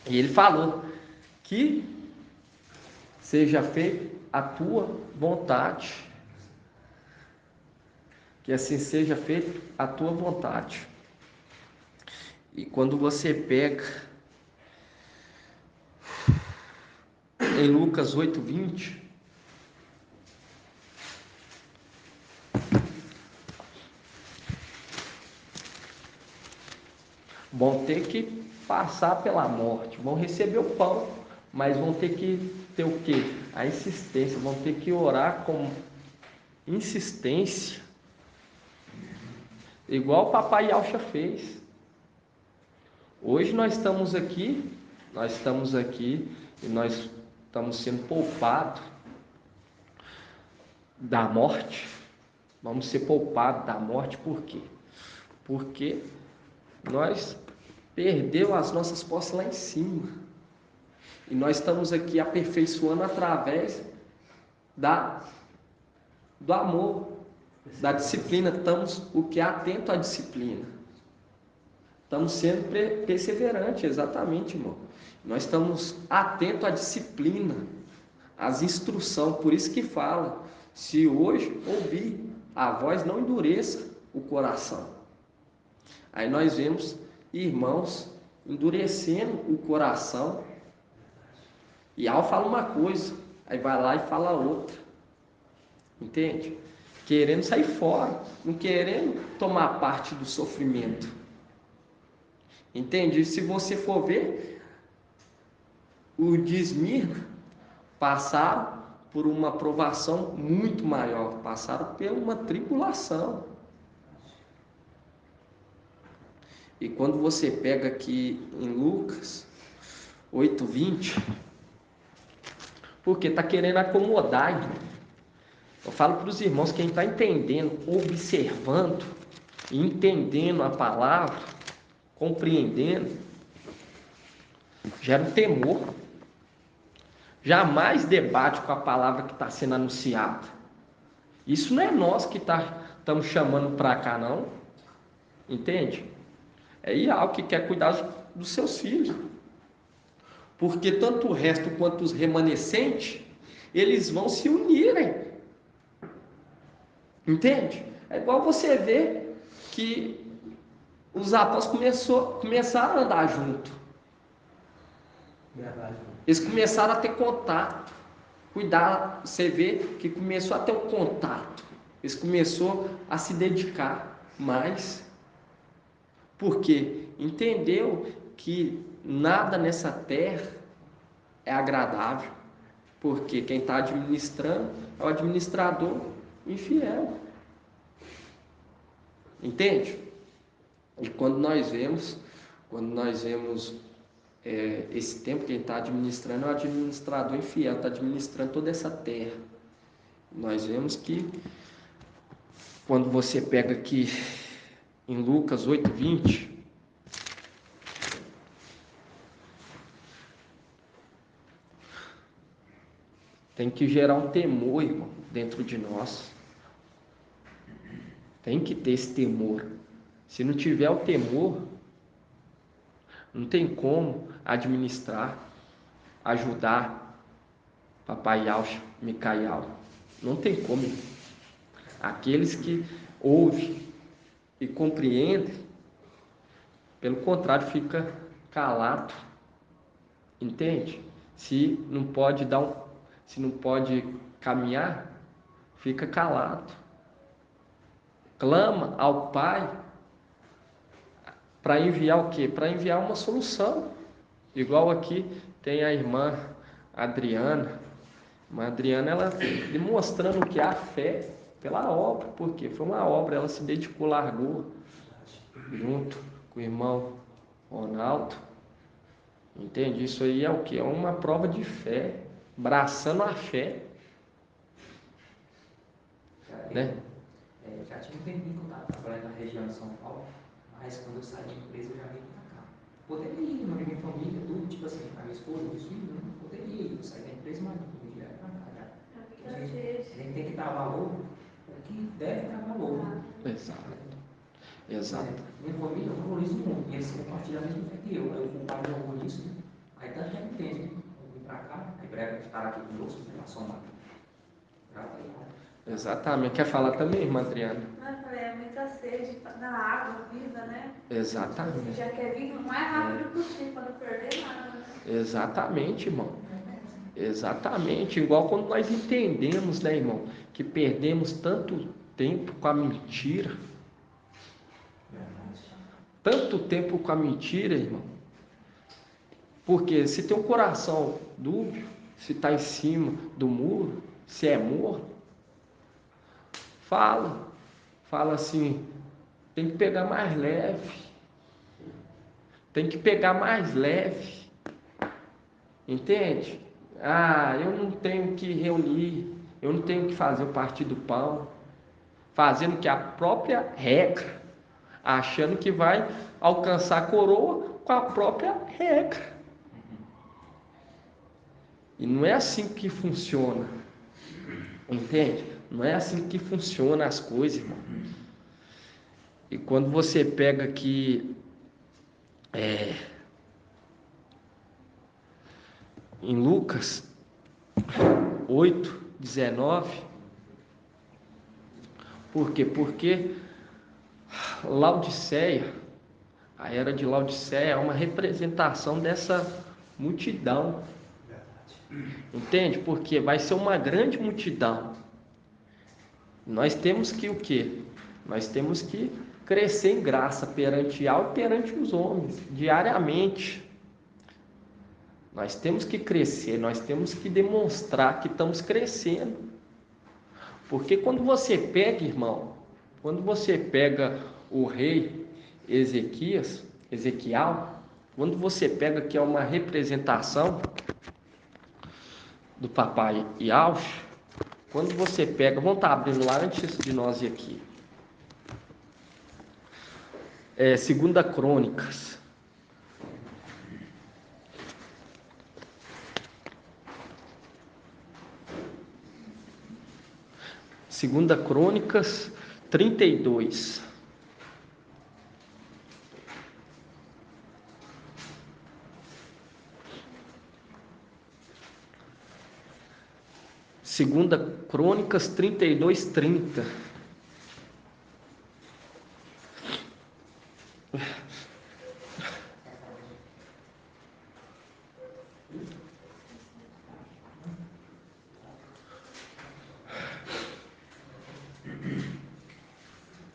e ele falou: que seja feita a tua vontade. Que assim seja feita a tua vontade. E quando você pega em Lucas 8:20, vão ter que passar pela morte, vão receber o pão, mas vão ter que ter o quê? A insistência, vão ter que orar com insistência, igual o papai Yahshua fez. Hoje nós estamos aqui e nós estamos sendo poupados da morte. Vamos ser poupados da morte, por quê? Porque nós perdemos as nossas posses lá em cima. E nós estamos aqui aperfeiçoando através do amor, da disciplina. Estamos atento à disciplina. Estamos sendo perseverantes, exatamente, irmão. Nós estamos atentos à disciplina, às instruções. Por isso que fala: se hoje ouvir a voz, não endureça o coração. Aí nós vemos irmãos endurecendo o coração. E ao fala uma coisa, aí vai lá e fala outra. Entende? Querendo sair fora, não querendo tomar parte do sofrimento. Entende? E se você for ver, o de Esmirna passaram por uma provação muito maior, passaram por uma tribulação. E quando você pega aqui em Lucas 8:20, porque está querendo acomodar, Eu falo para os irmãos, quem está entendendo, observando, entendendo a palavra, compreendendo, gera um temor. Jamais debate com a palavra que está sendo anunciada. Isso não é nós que estamos chamando para cá, não. Entende? É Iago que quer cuidar dos seus filhos. Porque tanto o resto quanto os remanescentes, eles vão se unirem. Entende? É igual você ver que os apóstolos começaram a andar junto. Eles começaram a ter contato. Cuidar, você vê que começou a ter um contato. Eles começaram a se dedicar mais. Porque entendeu que nada nessa terra é agradável. Porque quem está administrando é o administrador infiel. Entende? E quando nós vemos esse tempo, quem está administrando é o administrador infiel, está administrando toda essa terra. Nós vemos que quando você pega aqui em Lucas 8:20, tem que gerar um temor, irmão, dentro de nós. Tem que ter esse temor. Se não tiver o temor, não tem como administrar, ajudar Papai Yaucha, Micael. Não tem como. Aqueles que ouvem e compreendem, pelo contrário, fica calado. Entende? Se não pode caminhar, fica calado. Clama ao Pai para enviar o quê? Para enviar uma solução. Igual aqui tem a irmã Adriana. A irmã Adriana, ela demonstrando o que é a fé pela obra. Por quê? Foi uma obra, ela se dedicou, largou, junto com o irmão Ronaldo. Entende? Isso aí é o quê? É uma prova de fé, abraçando a fé. Né? Já tinha um tempinho que eu estava trabalhando na região de São Paulo, mas quando eu saí da empresa eu já vim para cá. Poderia ir, não minha família, tudo, tipo assim, a minha esposa, meus filhos, não poderia ir, eu saí da empresa, mas não vim direto para cá. Já. A gente tem que dar valor o que deve dar valor. Exato. Minha família, eu valorizo muito, e eles compartilham a mesma fé que eu. Aí eu comparo meu orgulho nisso, né? Aí tanto que eu entendo, né? Eu vim para cá, aí breve estar aqui conosco, em relação a Exatamente. Quer falar também, irmã Adriana? É muita sede da água, vida, né? Exatamente. Você já quer vir o mais rápido possível para não perder nada, né? Exatamente, irmão. Exatamente. Igual quando nós entendemos, né, irmão, que perdemos tanto tempo com a mentira. Tanto tempo com a mentira, irmão. Porque se tem um coração dúbio, se está em cima do muro, se é morto, fala assim, tem que pegar mais leve. Tem que pegar mais leve. Entende? Eu não tenho que reunir, eu não tenho que fazer o partir do pão, fazendo que a própria regra, achando que vai alcançar a coroa com a própria regra. E não é assim que funciona. Entende? Não é assim que funcionam as coisas, irmão. E quando você pega aqui em Lucas 8:19, por quê? Porque Laodiceia, a era de Laodiceia é uma representação dessa multidão. Entende? Porque vai ser uma grande multidão. Nós temos que o quê? Nós temos que crescer em graça perante Yahweh e perante os homens, diariamente. Nós temos que crescer, nós temos que demonstrar que estamos crescendo. Porque quando você pega, irmão, quando você pega o rei Ezequiel, quando você pega que é uma representação do papai Yauch, Quando você pega, vamos estar abrindo lá antes de nós ir aqui. Segunda Crônicas. Segunda Crônicas 32. Segunda Crônicas 32:30.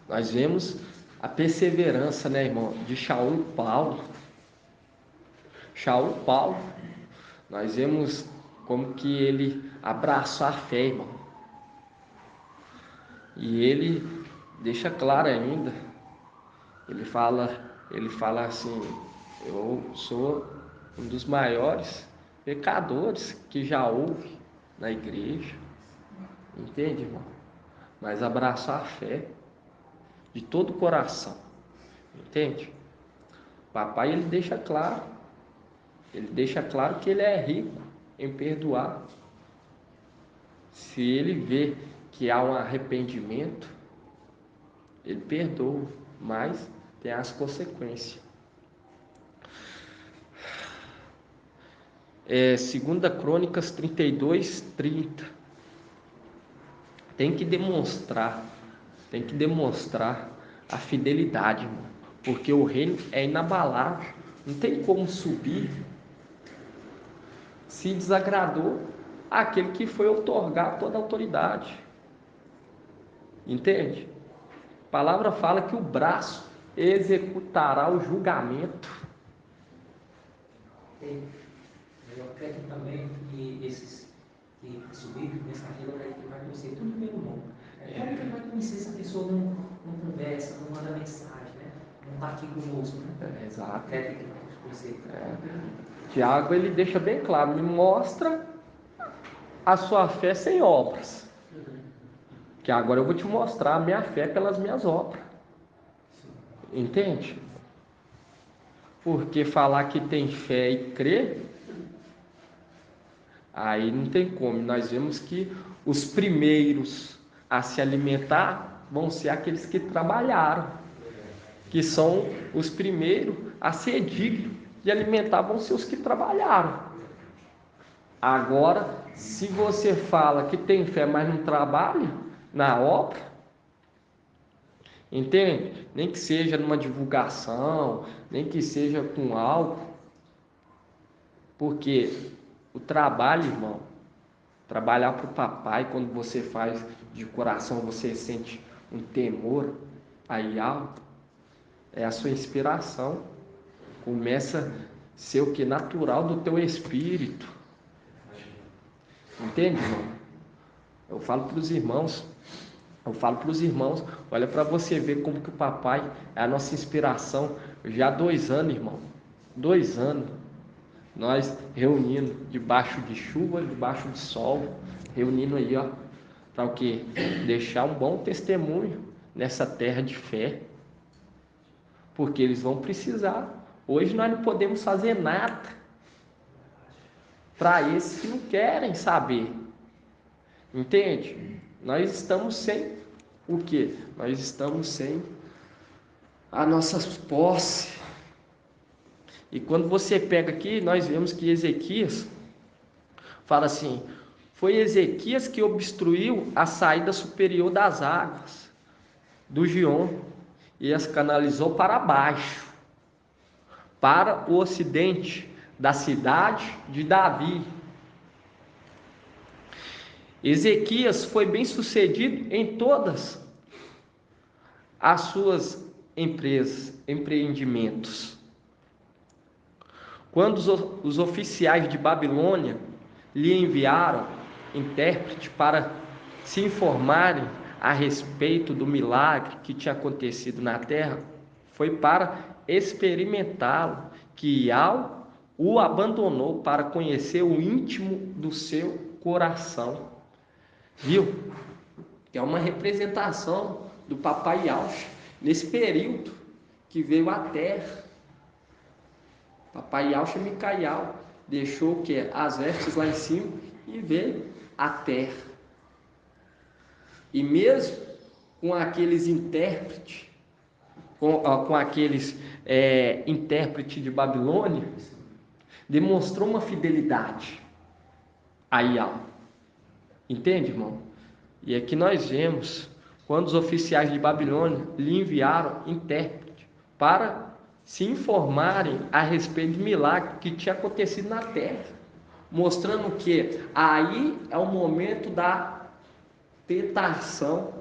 Nós vemos a perseverança, né, irmão, de Shaul e Paulo. Shaul e Paulo, nós vemos como que ele abraçou a fé, irmão. E ele deixa claro ainda, ele fala assim, eu sou um dos maiores pecadores que já houve na igreja, entende, irmão? Mas abraçou a fé de todo o coração, entende? Papai, ele deixa claro que ele é rico em perdoar. Se ele vê que há um arrependimento, ele perdoa, mas tem as consequências. Segunda Crônicas 32:30. Tem que demonstrar a fidelidade, irmão, porque o reino é inabalável, não tem como subir. Se desagradou aquele que foi outorgar toda a autoridade, entende? A palavra fala que o braço executará o julgamento. Eu acredito também que esses que subiram, que mensageiro, vai conhecer tudo pelo nome. Como que ele vai conhecer se a pessoa não conversa, não manda mensagem, né? Não está aqui conosco, né? Exato. Acredito que vai conhecer. Tiago, ele deixa bem claro, me mostra a sua fé sem obras. Que agora eu vou te mostrar a minha fé pelas minhas obras. Entende? Porque falar que tem fé e crer, aí não tem como. Nós vemos que os primeiros a se alimentar vão ser aqueles que trabalharam, que são os primeiros a ser dignos de alimentar, vão ser os que trabalharam. Agora, se você fala que tem fé, mas não trabalha na obra, entende? Nem que seja numa divulgação, nem que seja com algo, porque o trabalho, irmão, trabalhar para o papai, quando você faz de coração, você sente um temor aí alto, é a sua inspiração, começa a ser o que? Natural do teu espírito, entende, irmão? Eu falo para os irmãos, olha para você ver como que o papai é a nossa inspiração. Já há 2 anos, irmão, 2 anos, nós reunindo debaixo de chuva, debaixo de sol, reunindo aí, ó, para o quê? Deixar um bom testemunho nessa terra de fé, porque eles vão precisar. Hoje nós não podemos fazer nada para esses que não querem saber, entende? Nós estamos sem o quê? Nós estamos sem as nossas posses. E quando você pega aqui, nós vemos que Ezequias fala assim: foi Ezequias que obstruiu a saída superior das águas do Gion e as canalizou para baixo, para o ocidente da cidade de Davi. Ezequias foi bem sucedido em todas as suas empreendimentos. Quando os oficiais de Babilônia lhe enviaram intérprete para se informarem a respeito do milagre que tinha acontecido na terra, foi para experimentá-lo que Yahweh o abandonou para conhecer o íntimo do seu coração. Viu? Que é uma representação do papai Yahshua nesse período que veio à terra. Papai Yahshua Micael deixou o que? As vestes lá em cima e veio à terra. E mesmo com aqueles intérpretes, com aqueles intérpretes de Babilônia, demonstrou uma fidelidade a Yahweh. Entende, irmão? E aqui nós vemos quando os oficiais de Babilônia lhe enviaram intérprete para se informarem a respeito do milagre que tinha acontecido na terra, mostrando que aí é o momento da tentação.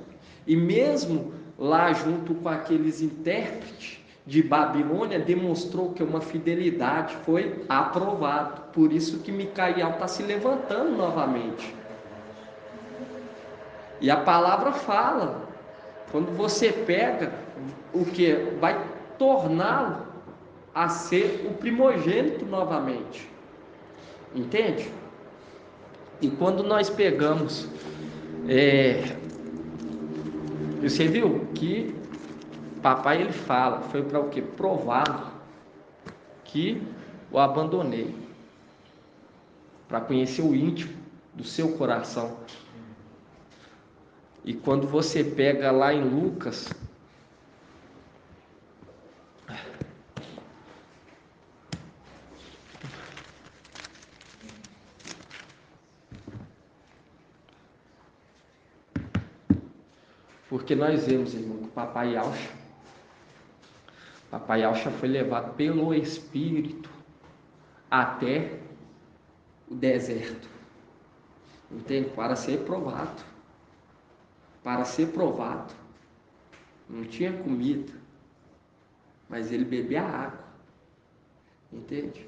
E mesmo lá junto com aqueles intérpretes de Babilônia, demonstrou que uma fidelidade foi aprovado. Por isso que Micael está se levantando novamente. E a palavra fala, quando você pega o que vai torná-lo a ser o primogênito novamente. Entende? E quando nós pegamos, você viu que papai ele fala, foi para o que? Prová-lo que o abandonei, para conhecer o íntimo do seu coração. E quando você pega lá em Lucas, porque nós vemos, irmão, que o papai Yahshua foi levado pelo Espírito até o deserto, entende? Para ser provado. Para ser provado. Não tinha comida, mas ele bebia água, entende?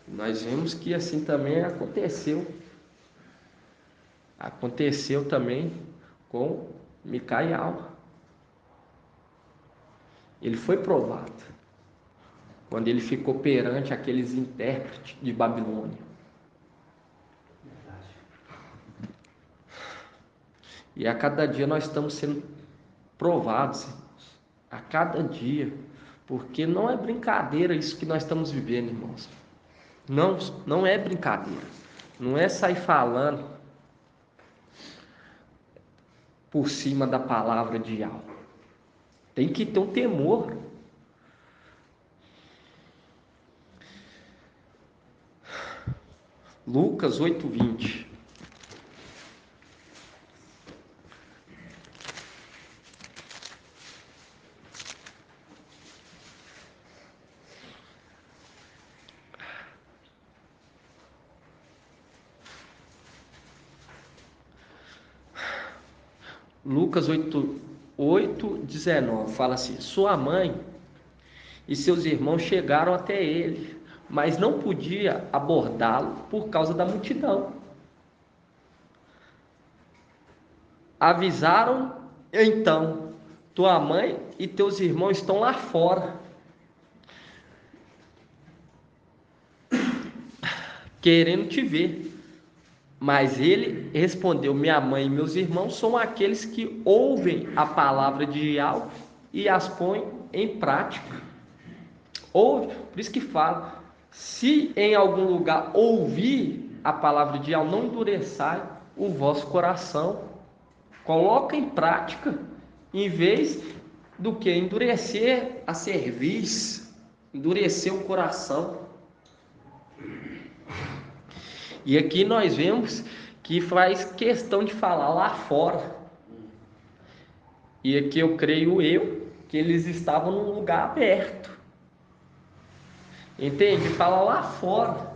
Nós vemos que assim também aconteceu também com Micael. Ele foi provado quando ele ficou perante aqueles intérpretes de Babilônia. E a cada dia nós estamos sendo provados, irmãos. A cada dia. Porque não é brincadeira isso que nós estamos vivendo, irmãos. Não é brincadeira. Não é sair falando por cima da palavra de Yahweh. Tem que ter um temor. Lucas 8:20. Lucas 8:19 fala assim: sua mãe e seus irmãos chegaram até ele, mas não podia abordá-lo por causa da multidão. Avisaram então: tua mãe e teus irmãos estão lá fora, querendo te ver. Mas ele respondeu: minha mãe e meus irmãos são aqueles que ouvem a palavra de Yahweh e as põem em prática. Ouve, por isso que fala: se em algum lugar ouvir a palavra de Yahweh, não endureçai o vosso coração. Coloca em prática, em vez do que endurecer a cerviz, endurecer o coração. E aqui nós vemos que faz questão de falar lá fora. E aqui eu creio que eles estavam num lugar aberto. Entende? Fala lá fora.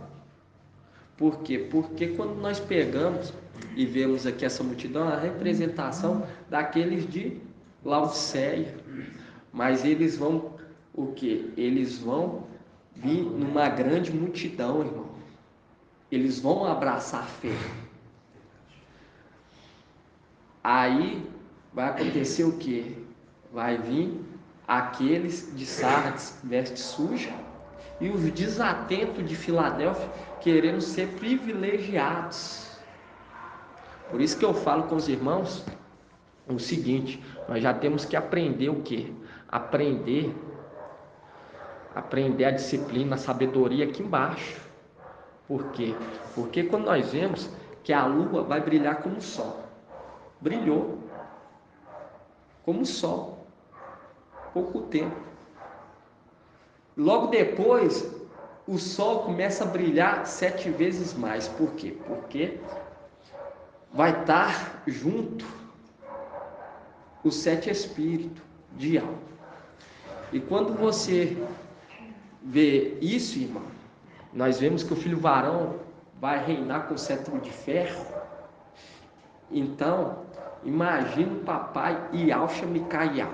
Por quê? Porque quando nós pegamos e vemos aqui essa multidão, a representação daqueles de Laodiceia. Mas eles vão o quê? Eles vão vir numa grande multidão, irmão. Eles vão abraçar a fé. Aí vai acontecer o quê? Vai vir aqueles de Sardes, veste suja, e os desatentos de Filadélfia querendo ser privilegiados. Por isso que eu falo com os irmãos o seguinte: nós já temos que aprender o quê? Aprender a disciplina, a sabedoria aqui embaixo. Por quê? Porque quando nós vemos que a lua vai brilhar como o sol, brilhou como o sol, pouco tempo. Logo depois, o sol começa a brilhar 7 vezes mais. Por quê? Porque vai estar junto os 7 espíritos de alma. E quando você vê isso, irmão, nós vemos que o filho varão vai reinar com o cetro de ferro. Então, imagina o papai Yalcha Micael.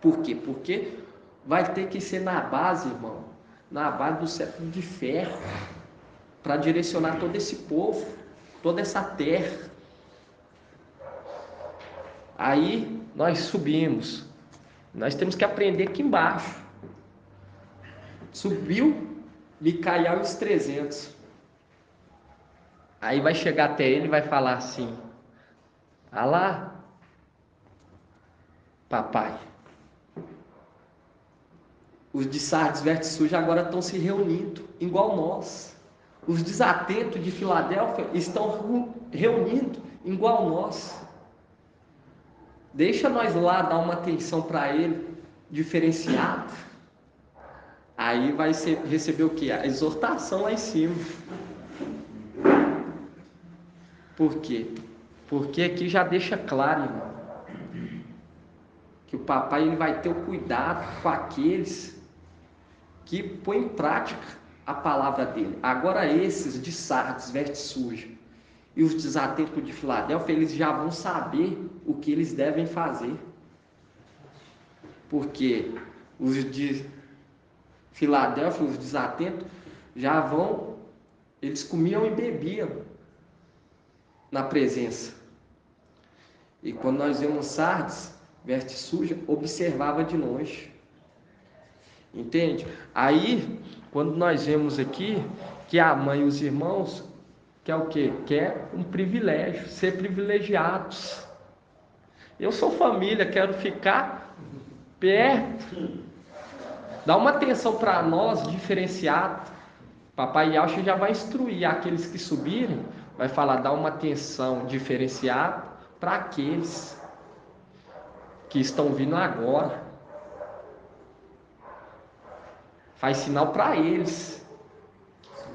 Por quê? Porque vai ter que ser na base, irmão, na base do cetro de ferro, para direcionar todo esse povo, toda essa terra. Aí nós subimos, nós temos que aprender aqui embaixo. Subiu Micael e os 300. Aí vai chegar até ele e vai falar assim: ah lá, papai, os de Sardes, Verte Suja agora estão se reunindo, igual nós. Os desatentos de Filadélfia estão reunindo, igual nós. Deixa nós lá dar uma atenção para ele, diferenciada. Aí vai receber o quê? A exortação lá em cima. Por quê? Porque aqui já deixa claro, irmão, que o papai ele vai ter o cuidado com aqueles que põem em prática a palavra dele. Agora esses de Sardes, Verte Suja, e os desatentos de Filadélfia, eles já vão saber o que eles devem fazer. Porque os de Filadélfia, os desatentos, já vão, eles comiam e bebiam na presença. E quando nós vemos Sardes, Verte Suja, observava de longe. Entende? Aí, quando nós vemos aqui que a mãe e os irmãos quer o quê? Quer um privilégio, ser privilegiados. Eu sou família, quero ficar perto. Dá uma atenção para nós diferenciada. Papai Yalcha já vai instruir aqueles que subirem, vai falar, dá uma atenção diferenciada para aqueles que estão vindo agora. Faz sinal para eles.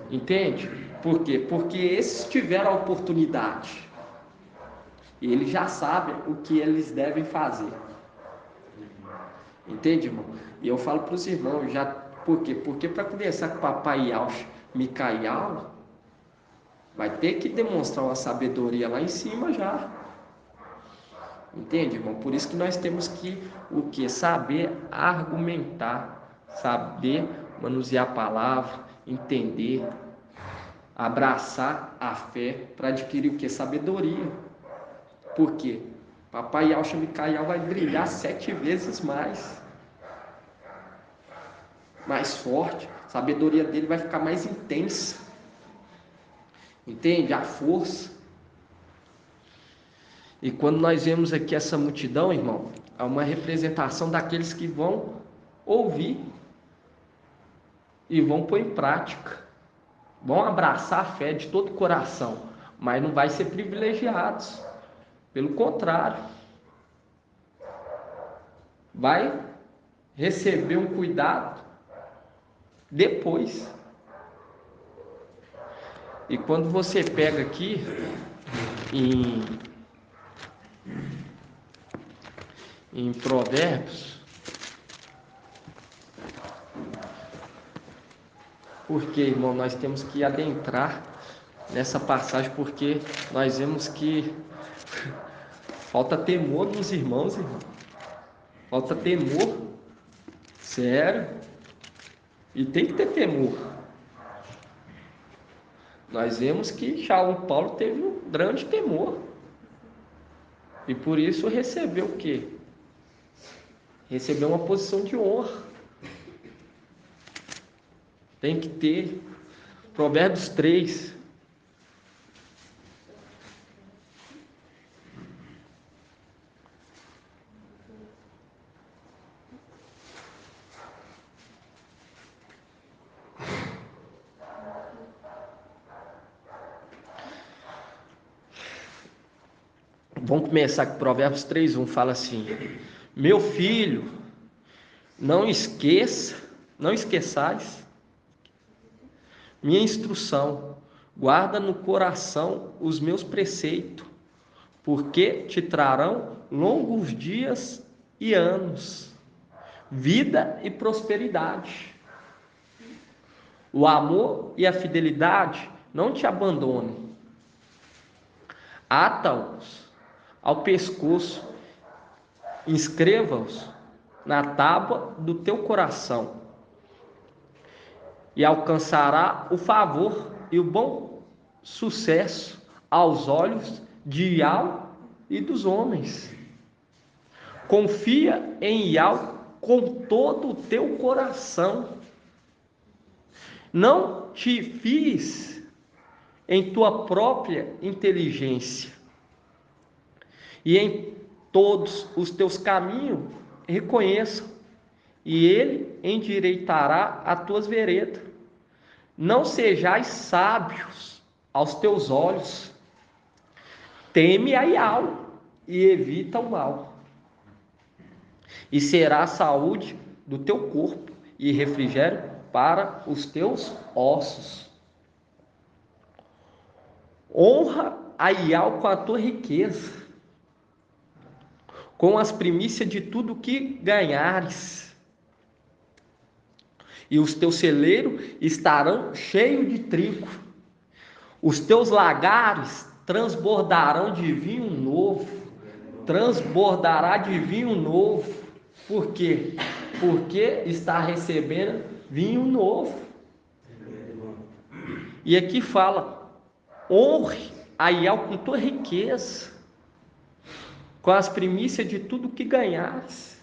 Entende? Por quê? Porque esses tiveram a oportunidade. E eles já sabem o que eles devem fazer. Entende, irmão? E eu falo para os irmãos, já, por quê? Porque para conversar com o papai Yalcha Micael, vai ter que demonstrar uma sabedoria lá em cima já. Entende, irmão? Por isso que nós temos que o quê? Saber argumentar, saber manusear a palavra, entender, abraçar a fé para adquirir o quê? Sabedoria. Por quê? Papai Yalcha Micael vai brilhar 7 vezes mais forte. A sabedoria dele vai ficar mais intensa. Entende? A força. E quando nós vemos aqui essa multidão, irmão, é uma representação daqueles que vão ouvir e vão pôr em prática, vão abraçar a fé de todo o coração, mas não vai ser privilegiados, pelo contrário, vai receber um cuidado depois. E quando você pega aqui em Provérbios, porque, irmão, nós temos que adentrar nessa passagem, porque nós vemos que falta temor dos irmãos, irmão. Falta temor, sério, e tem que ter temor. Nós vemos que Paulo teve um grande temor, e por isso recebeu o quê? Recebeu uma posição de honra. Tem que ter. Provérbios 3, Vamos começar com Provérbios 3:1, fala assim: meu filho, não esqueçais minha instrução, guarda no coração os meus preceitos, porque te trarão longos dias e anos, vida e prosperidade. O amor e a fidelidade não te abandonam. Ata-os ao pescoço, inscreva-os na tábua do teu coração, e alcançará o favor e o bom sucesso aos olhos de Yahweh e dos homens. Confia em Yahweh com todo o teu coração. Não te fies em tua própria inteligência, e em todos os teus caminhos reconheça, e ele endireitará as tuas veredas. Não sejais sábios aos teus olhos, teme a Yahweh e evita o mal, e será a saúde do teu corpo e refrigério para os teus ossos. Honra a Yahweh com a tua riqueza, com as primícias de tudo que ganhares, e os teus celeiros estarão cheios de trigo, os teus lagares transbordarão de vinho novo, transbordará de vinho novo. Por quê? Porque está recebendo vinho novo. E aqui fala: honre a Yahweh com tua riqueza, com as primícias de tudo que ganhares.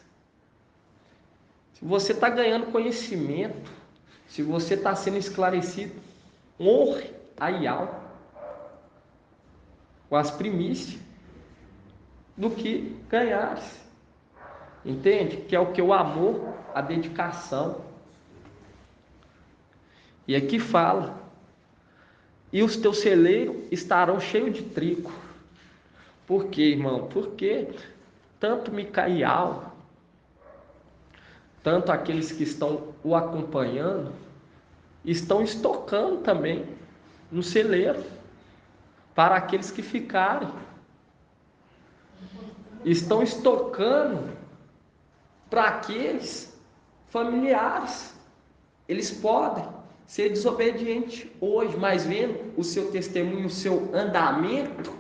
Se você está ganhando conhecimento, se você está sendo esclarecido, honre a Yahweh com as primícias do que ganhares. Entende? Que é o que? O amor, a dedicação. E aqui fala: e os teus celeiros estarão cheios de trigo. Por quê, irmão? Porque tanto Micael, tanto aqueles que estão o acompanhando, estão estocando também no celeiro, para aqueles que ficarem. Estão estocando para aqueles familiares. Eles podem ser desobedientes hoje, mas vendo o seu testemunho, o seu andamento,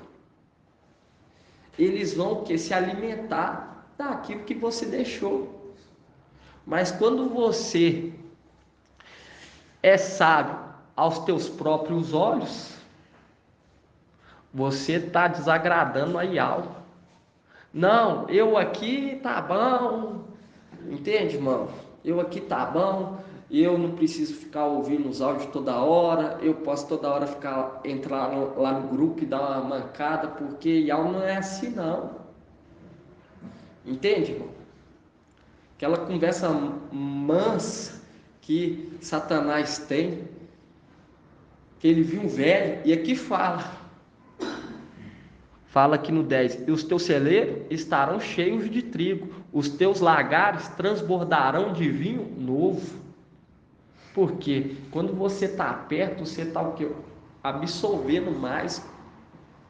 eles vão se alimentar daquilo que você deixou. Mas quando você é sábio aos teus próprios olhos, você está desagradando a Yahweh. Não, eu aqui tá bom, entende, irmão? Eu aqui tá bom, eu não preciso ficar ouvindo os áudios toda hora, eu posso toda hora entrar lá no grupo e dar uma mancada, porque Yahweh não é assim não. Entende, irmão? Aquela conversa mansa que Satanás tem, que ele viu um velho, e aqui fala aqui no 10: e os teus celeiros estarão cheios de trigo, os teus lagares transbordarão de vinho novo. Porque quando você está perto, você está o quê? Absorvendo mais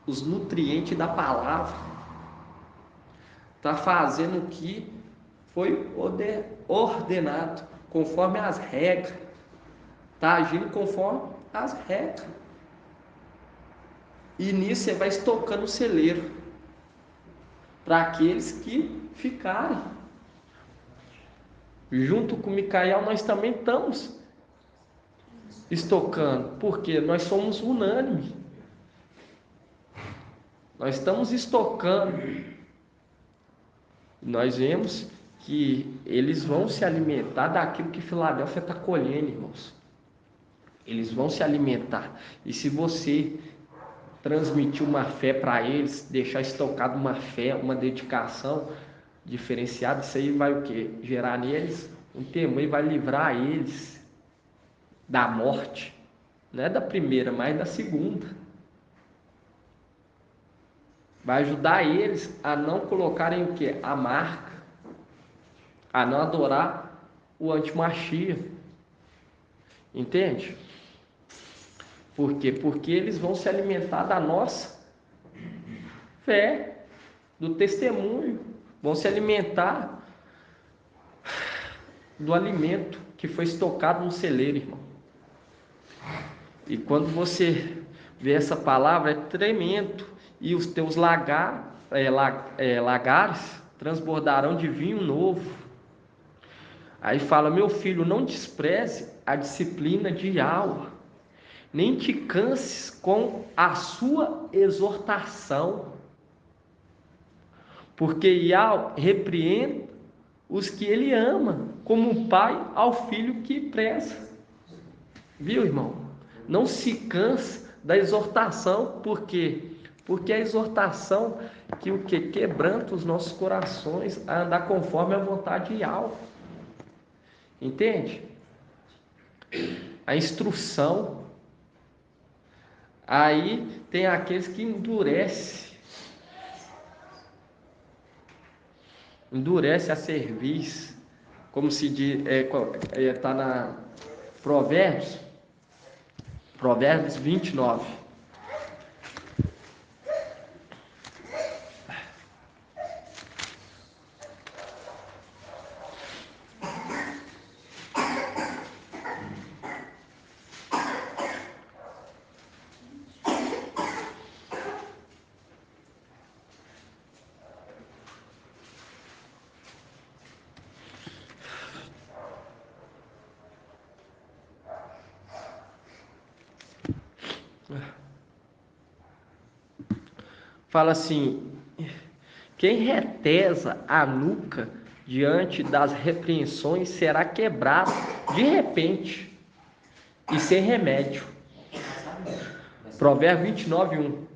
os nutrientes da palavra, está fazendo o que foi ordenado, conforme as regras, está agindo conforme as regras. E nisso você vai estocando o celeiro para aqueles que ficarem. Junto com Micael, nós também estamos estocando, porque nós somos unânimes. Nós estamos estocando. Nós vemos que eles vão se alimentar daquilo que Filadélfia está colhendo, irmãos. Eles vão se alimentar. E se você transmitir uma fé para eles, deixar estocado uma fé, uma dedicação diferenciada, isso aí vai o quê? Gerar neles um temor e vai livrar eles da morte, não é da primeira, mas da segunda. Vai ajudar eles a não colocarem o quê? A marca, a não adorar o antimachia. Entende? Por quê? Porque eles vão se alimentar da nossa fé, do testemunho, vão se alimentar do alimento que foi estocado no celeiro, irmão. E quando você vê essa palavra, é tremendo. E os teus lagares transbordarão de vinho novo. Aí fala: meu filho, não despreze a disciplina de Yahweh, nem te canses com a sua exortação, porque Yahweh repreende os que ele ama, como um pai ao filho que preza. Viu, irmão? Não se canse da exortação, por quê? Porque a exortação que o que quebranta os nossos corações a andar conforme a vontade de Yahweh. Entende? A instrução. Aí tem aqueles que endurece a cerviz, como se diz, está na Provérbios 29. Fala assim: quem retesa a nuca diante das repreensões será quebrado de repente e sem remédio. Provérbio 29:1.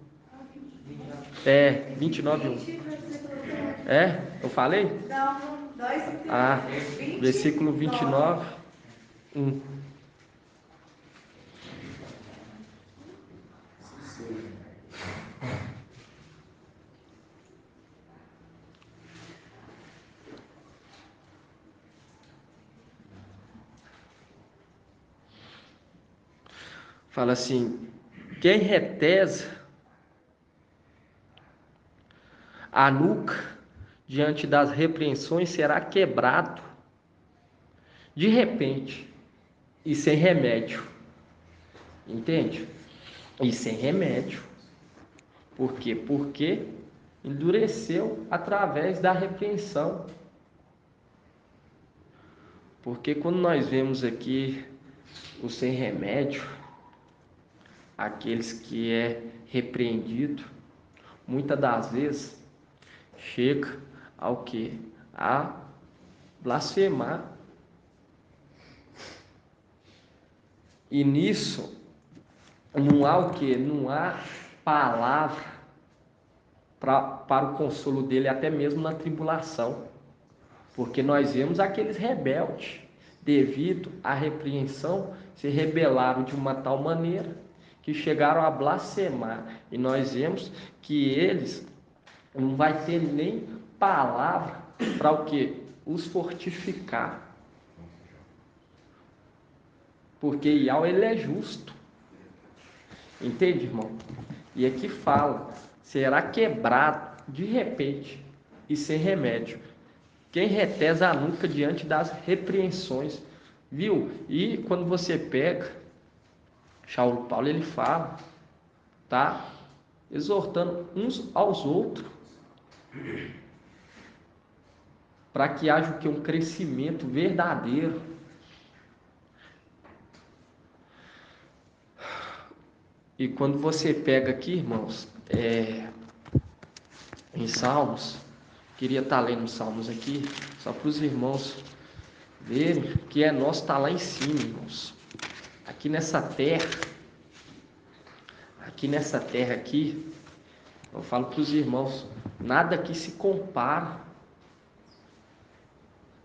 29:1. Eu falei? Não, 2 e Versículo 29:1. Fala assim: quem retesa a nuca diante das repreensões será quebrado de repente e sem remédio. Entende? E sem remédio. Por quê? Porque endureceu através da repreensão. Porque quando nós vemos aqui o sem remédio, aqueles que é repreendido, muitas das vezes chega ao que? A blasfemar. E nisso não há o que? Não há palavra para o consolo dele, até mesmo na tribulação. Porque nós vemos aqueles rebeldes, devido à repreensão, se rebelaram de uma tal maneira que chegaram a blasfemar. E nós vemos que eles não vai ter nem palavra para o que? Os fortificar. Porque Yahweh, ele é justo. Entende, irmão? E aqui fala: será quebrado de repente e sem remédio quem retesa a nuca diante das repreensões. Viu? E quando você pega Paulo, ele fala, tá? Exortando uns aos outros, para que haja o que? Um crescimento verdadeiro. E quando você pega aqui, irmãos, em Salmos, queria estar lendo Salmos aqui, só para os irmãos verem que é nosso, está lá em cima, irmãos. Aqui nessa terra aqui, eu falo para os irmãos, nada que se compara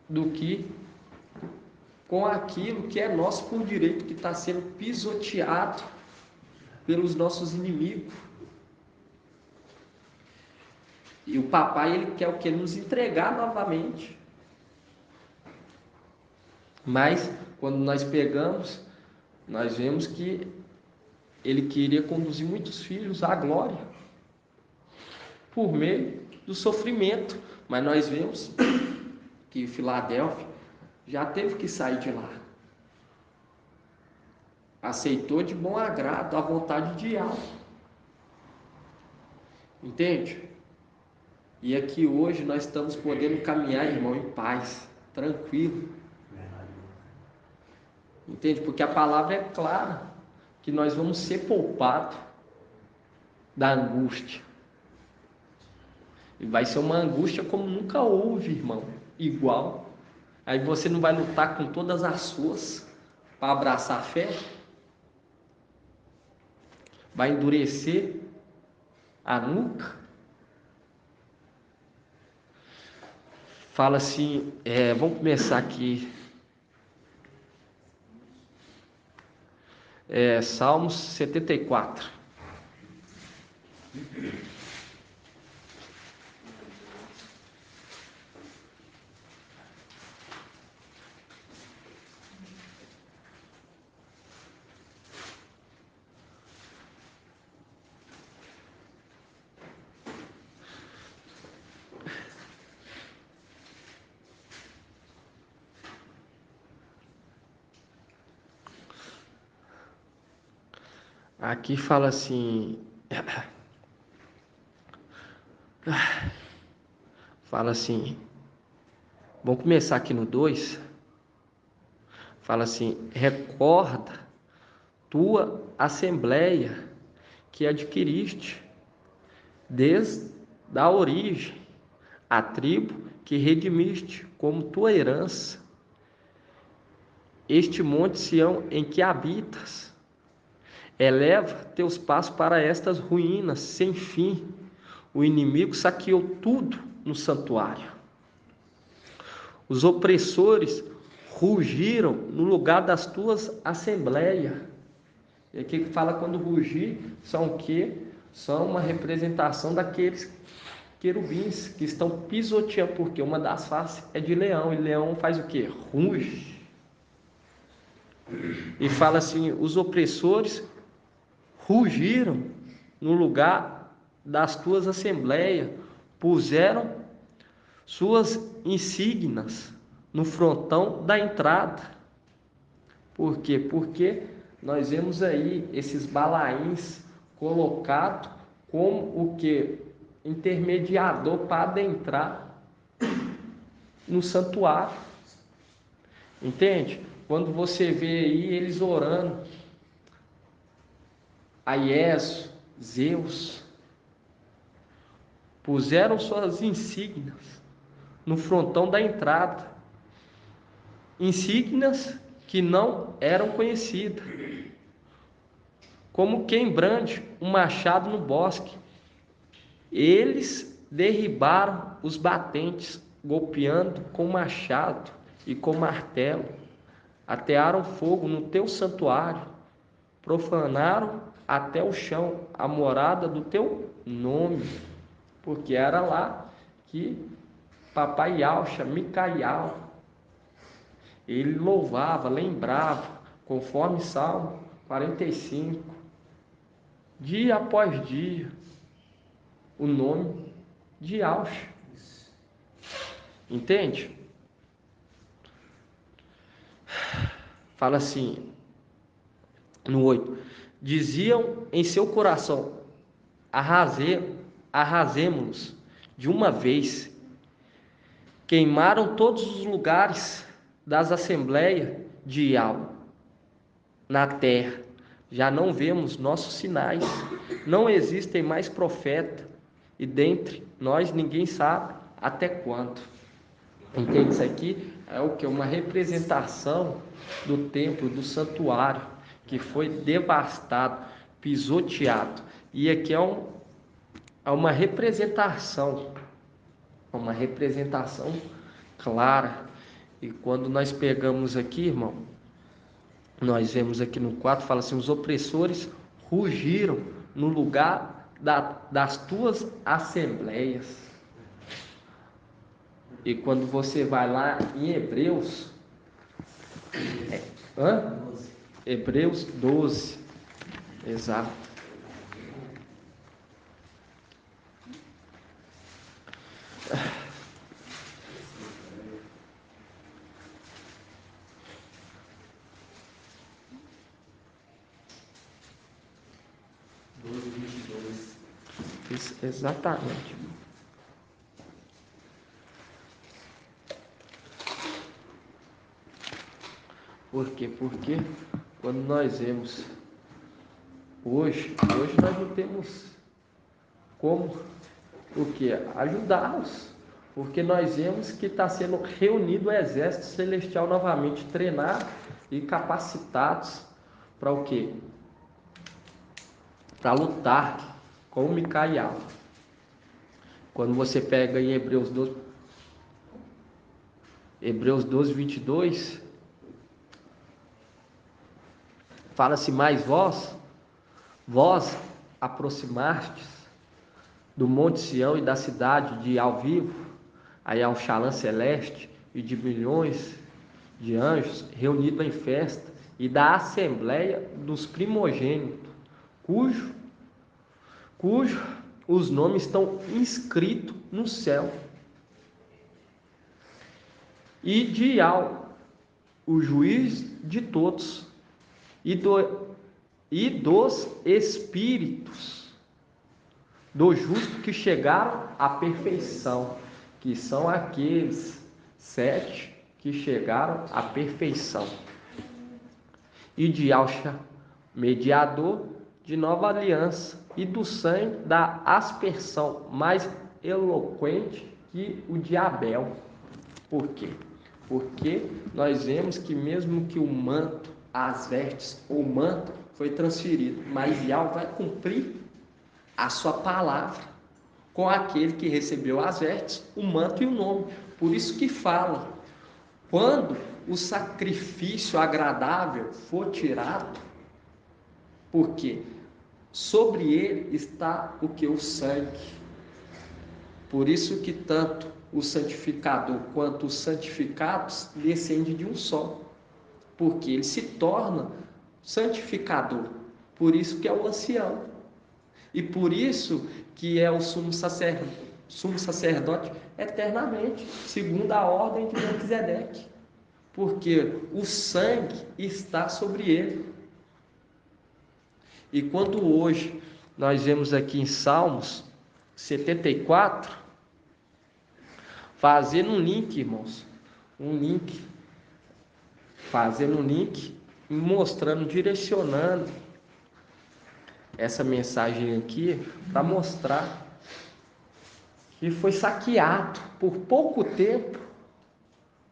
do que com aquilo que é nosso por direito, que está sendo pisoteado pelos nossos inimigos. E o papai, ele quer o que? Nos entregar novamente. Mas, quando nós pegamos, nós vemos que ele queria conduzir muitos filhos à glória, por meio do sofrimento. Mas nós vemos que Filadélfia já teve que sair de lá. Aceitou de bom agrado a vontade de Yahweh. Entende? E aqui hoje nós estamos podendo caminhar, irmão, em paz, tranquilo. Entende? Porque a palavra é clara, que nós vamos ser poupados da angústia. E vai ser uma angústia como nunca houve, irmão, igual. Aí você não vai lutar com todas as forças para abraçar a fé? Vai endurecer a nuca? Fala assim, vamos começar aqui. Salmos 74. Aqui fala assim, vamos começar aqui no 2, fala assim, recorda tua assembleia que adquiriste, desde a origem, a tribo que redimiste como tua herança, este monte Sião em que habitas. Eleva teus passos para estas ruínas sem fim. O inimigo saqueou tudo no santuário. Os opressores rugiram no lugar das tuas assembleias. E aqui que fala quando rugir, são o quê? São uma representação daqueles querubins que estão pisoteando, porque uma das faces é de leão, e leão faz o quê? Ruge. E fala assim, os opressores rugiram no lugar das tuas assembleias, puseram suas insígnias no frontão da entrada. Por quê? Porque nós vemos aí esses balaíns colocados como o que? Intermediador para adentrar no santuário. Entende? Quando você vê aí eles orando a Ieso, Zeus, puseram suas insígnias no frontão da entrada, insígnias que não eram conhecidas, como quem brande um machado no bosque. Eles derribaram os batentes, golpeando com machado e com martelo, atearam fogo no teu santuário, profanaram até o chão a morada do teu nome, porque era lá que papai Yahshua, Micaial, ele louvava, lembrava, conforme Salmo 45, dia após dia, o nome de Yahshua. Entende? Fala assim, no 8, diziam em seu coração, arrasemo-los de uma vez. Queimaram todos os lugares das assembleias de Yahweh na terra. Já não vemos nossos sinais, não existem mais profetas, e dentre nós ninguém sabe até quando. Entende? Isso aqui é o que? Uma representação do templo, do santuário, que foi devastado, pisoteado. E aqui é uma representação clara. E quando nós pegamos aqui, irmão, nós vemos aqui no 4, fala assim, os opressores rugiram no lugar das tuas assembleias. E quando você vai lá em Hebreus, hã? Hebreus 12, exato. Exatamente. Por quê? Porque quando nós vemos hoje nós não temos como o que? Ajudá-los. Porque nós vemos que está sendo reunido o exército celestial novamente, treinado e capacitados para o quê? Para lutar com o Micael. Quando você pega em Hebreus 12, 22, fala-se mais vós aproximastes do Monte Sião e da cidade de ao vivo, aí ao Shalom celeste e de milhões de anjos reunidos em festa e da assembleia dos primogênitos, cujo os nomes estão inscritos no céu. E de ao o juiz de todos e dos espíritos do justo que chegaram à perfeição, que são aqueles 7 que chegaram à perfeição. E de Alxa, mediador de nova aliança, e do sangue da aspersão mais eloquente que o de Abel. Por quê? Porque nós vemos que mesmo que o manto, as vestes ou manto foi transferido, mas Yahweh vai cumprir a sua palavra com aquele que recebeu as vestes, o manto e o nome. Por isso que fala, quando o sacrifício agradável for tirado, porque sobre ele está o que? O sangue. Por isso que tanto o santificador quanto os santificados descendem de um só, porque ele se torna santificador. Por isso que é o ancião. E por isso que é o sumo sacerdote eternamente, segundo a ordem de Melquisedeque. Porque o sangue está sobre ele. E quando hoje nós vemos aqui em Salmos 74, fazendo um link, irmãos, fazendo um link e mostrando, direcionando essa mensagem aqui para mostrar que foi saqueado por pouco tempo.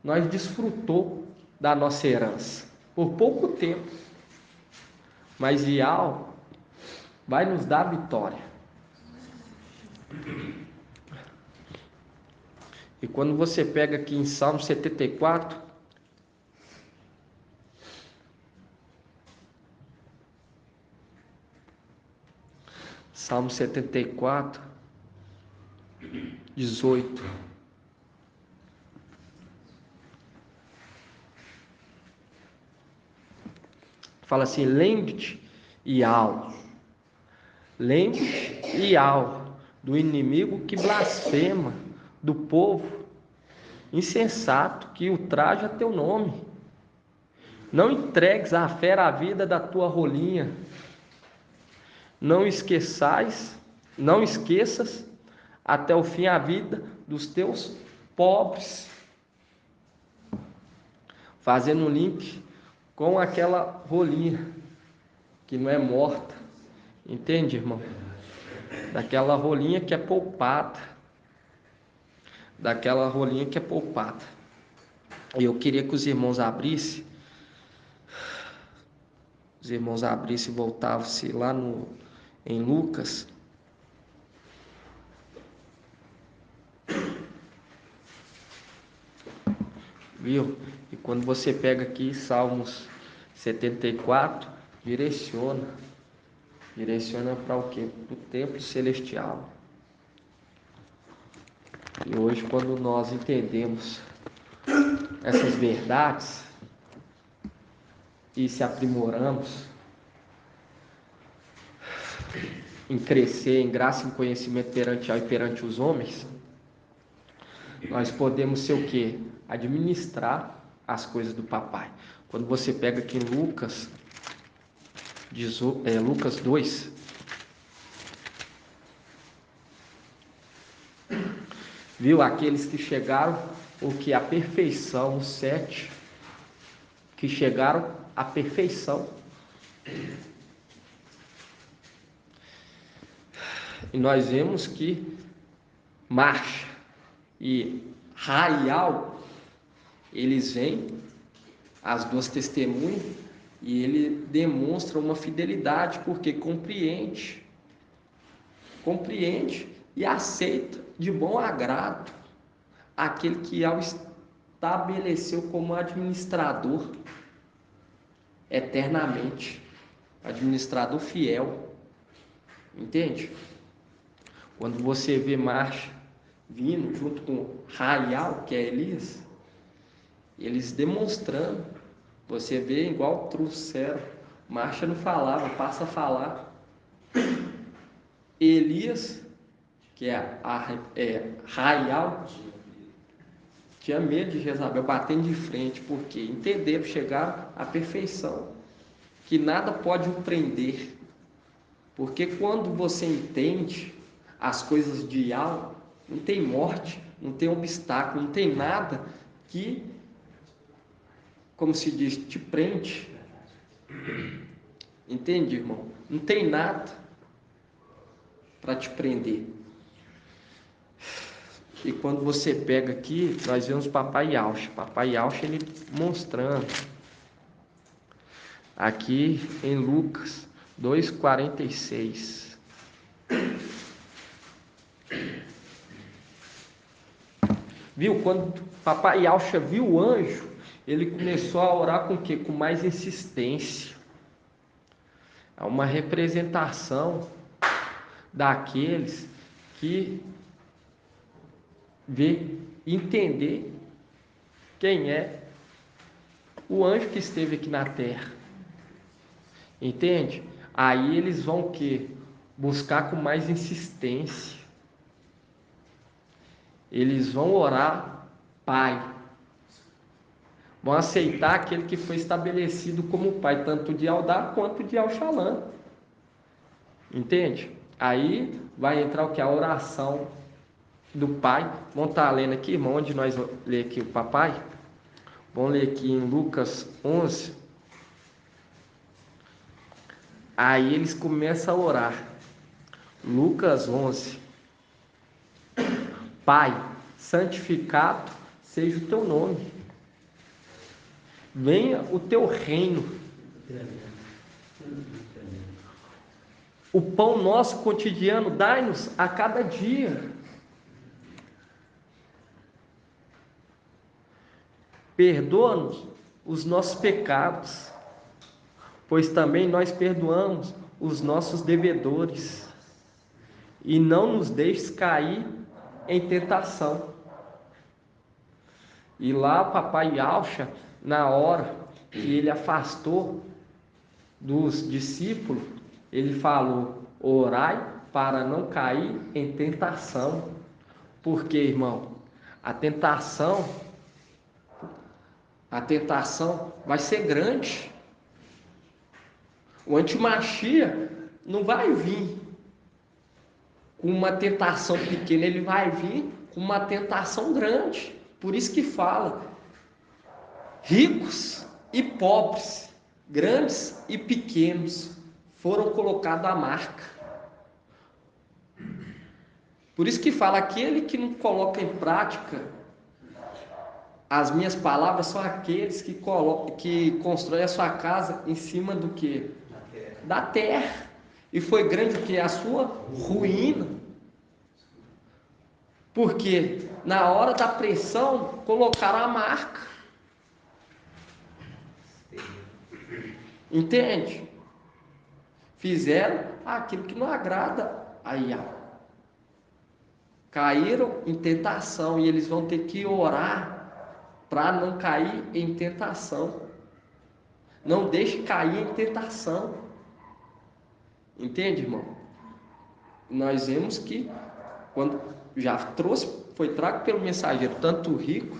Nós desfrutou da nossa herança por pouco tempo, mas Yahweh vai nos dar a vitória. E quando você pega aqui em Salmo 74, Salmo 74, 18. Fala assim: lembre-te, do inimigo que blasfema, do povo insensato que ultraja teu nome. Não entregues à fera a vida da tua rolinha. Não esqueças até o fim a vida dos teus pobres. Fazendo um link com aquela rolinha que não é morta, entende, irmão? Daquela rolinha que é poupada, E eu queria que os irmãos abrissem e voltassem lá em Lucas. Viu? E quando você pega aqui Salmos 74, direciona para o quê? Para o templo celestial. E hoje, quando nós entendemos essas verdades e se aprimoramos em crescer em graça e em conhecimento perante e perante os homens, nós podemos ser o quê? Administrar as coisas do papai. Quando você pega aqui em Lucas 2, viu? Aqueles que chegaram o que? A perfeição, os 7 que chegaram à perfeição. E nós vemos que Marcha e Raial, eles vêm, as duas testemunhas, e ele demonstra uma fidelidade, porque compreende e aceita de bom agrado aquele que o estabeleceu como administrador eternamente, administrador fiel, entende? Quando você vê Marcha vindo junto com Raial, que é Elias, eles demonstrando, você vê igual trouxeram, Marcha não falava, passa a falar. Elias, que é Raial, tinha medo de Jezabel, batendo de frente, porque entenderam, chegaram à perfeição, que nada pode o prender, porque quando você entende as coisas de algo, não tem morte, não tem obstáculo, não tem nada que, como se diz, te prende. Entende, irmão? Não tem nada para te prender. E quando você pega aqui, nós vemos Papai Yaucha. Papai Yaucha, ele mostrando aqui em Lucas 2,46. Viu? Quando Papai Yaucha viu o anjo, ele começou a orar com o quê? Com mais insistência. É uma representação daqueles que entender quem é o anjo que esteve aqui na terra. Entende? Aí eles vão o quê? Buscar com mais insistência. Eles vão orar, Pai. Vão aceitar aquele que foi estabelecido como Pai, tanto de Aldá quanto de Alxalã. Entende? Aí vai entrar o que? A oração do Pai. Vamos estar lendo aqui, irmão, onde nós lê aqui o Papai? Vamos ler aqui em Lucas 11. Aí eles começam a orar. Lucas 11. Pai, santificado seja o teu nome. Venha o teu reino. O pão nosso cotidiano dai-nos a cada dia. Perdoa-nos os nossos pecados, pois também nós perdoamos os nossos devedores. E não nos deixes cair em tentação. E lá Papai Yaucha, na hora que ele afastou dos discípulos, ele falou: orai para não cair em tentação. Porque, irmão, a tentação vai ser grande. O antimachia não vai vir com uma tentação pequena, ele vai vir com uma tentação grande. Por isso que fala, ricos e pobres, grandes e pequenos, foram colocados à marca. Por isso que fala, aquele que não coloca em prática as minhas palavras são aqueles que constroem a sua casa em cima do quê? Da terra. E foi grande o que? A sua ruína. Porque na hora da pressão colocaram a marca. Entende? Fizeram aquilo que não agrada a Yahweh. caíram em tentação e eles vão ter que orar para não cair em tentação. Não deixe cair em tentação. Entende, irmão? Nós vemos que quando já foi trago pelo mensageiro tanto rico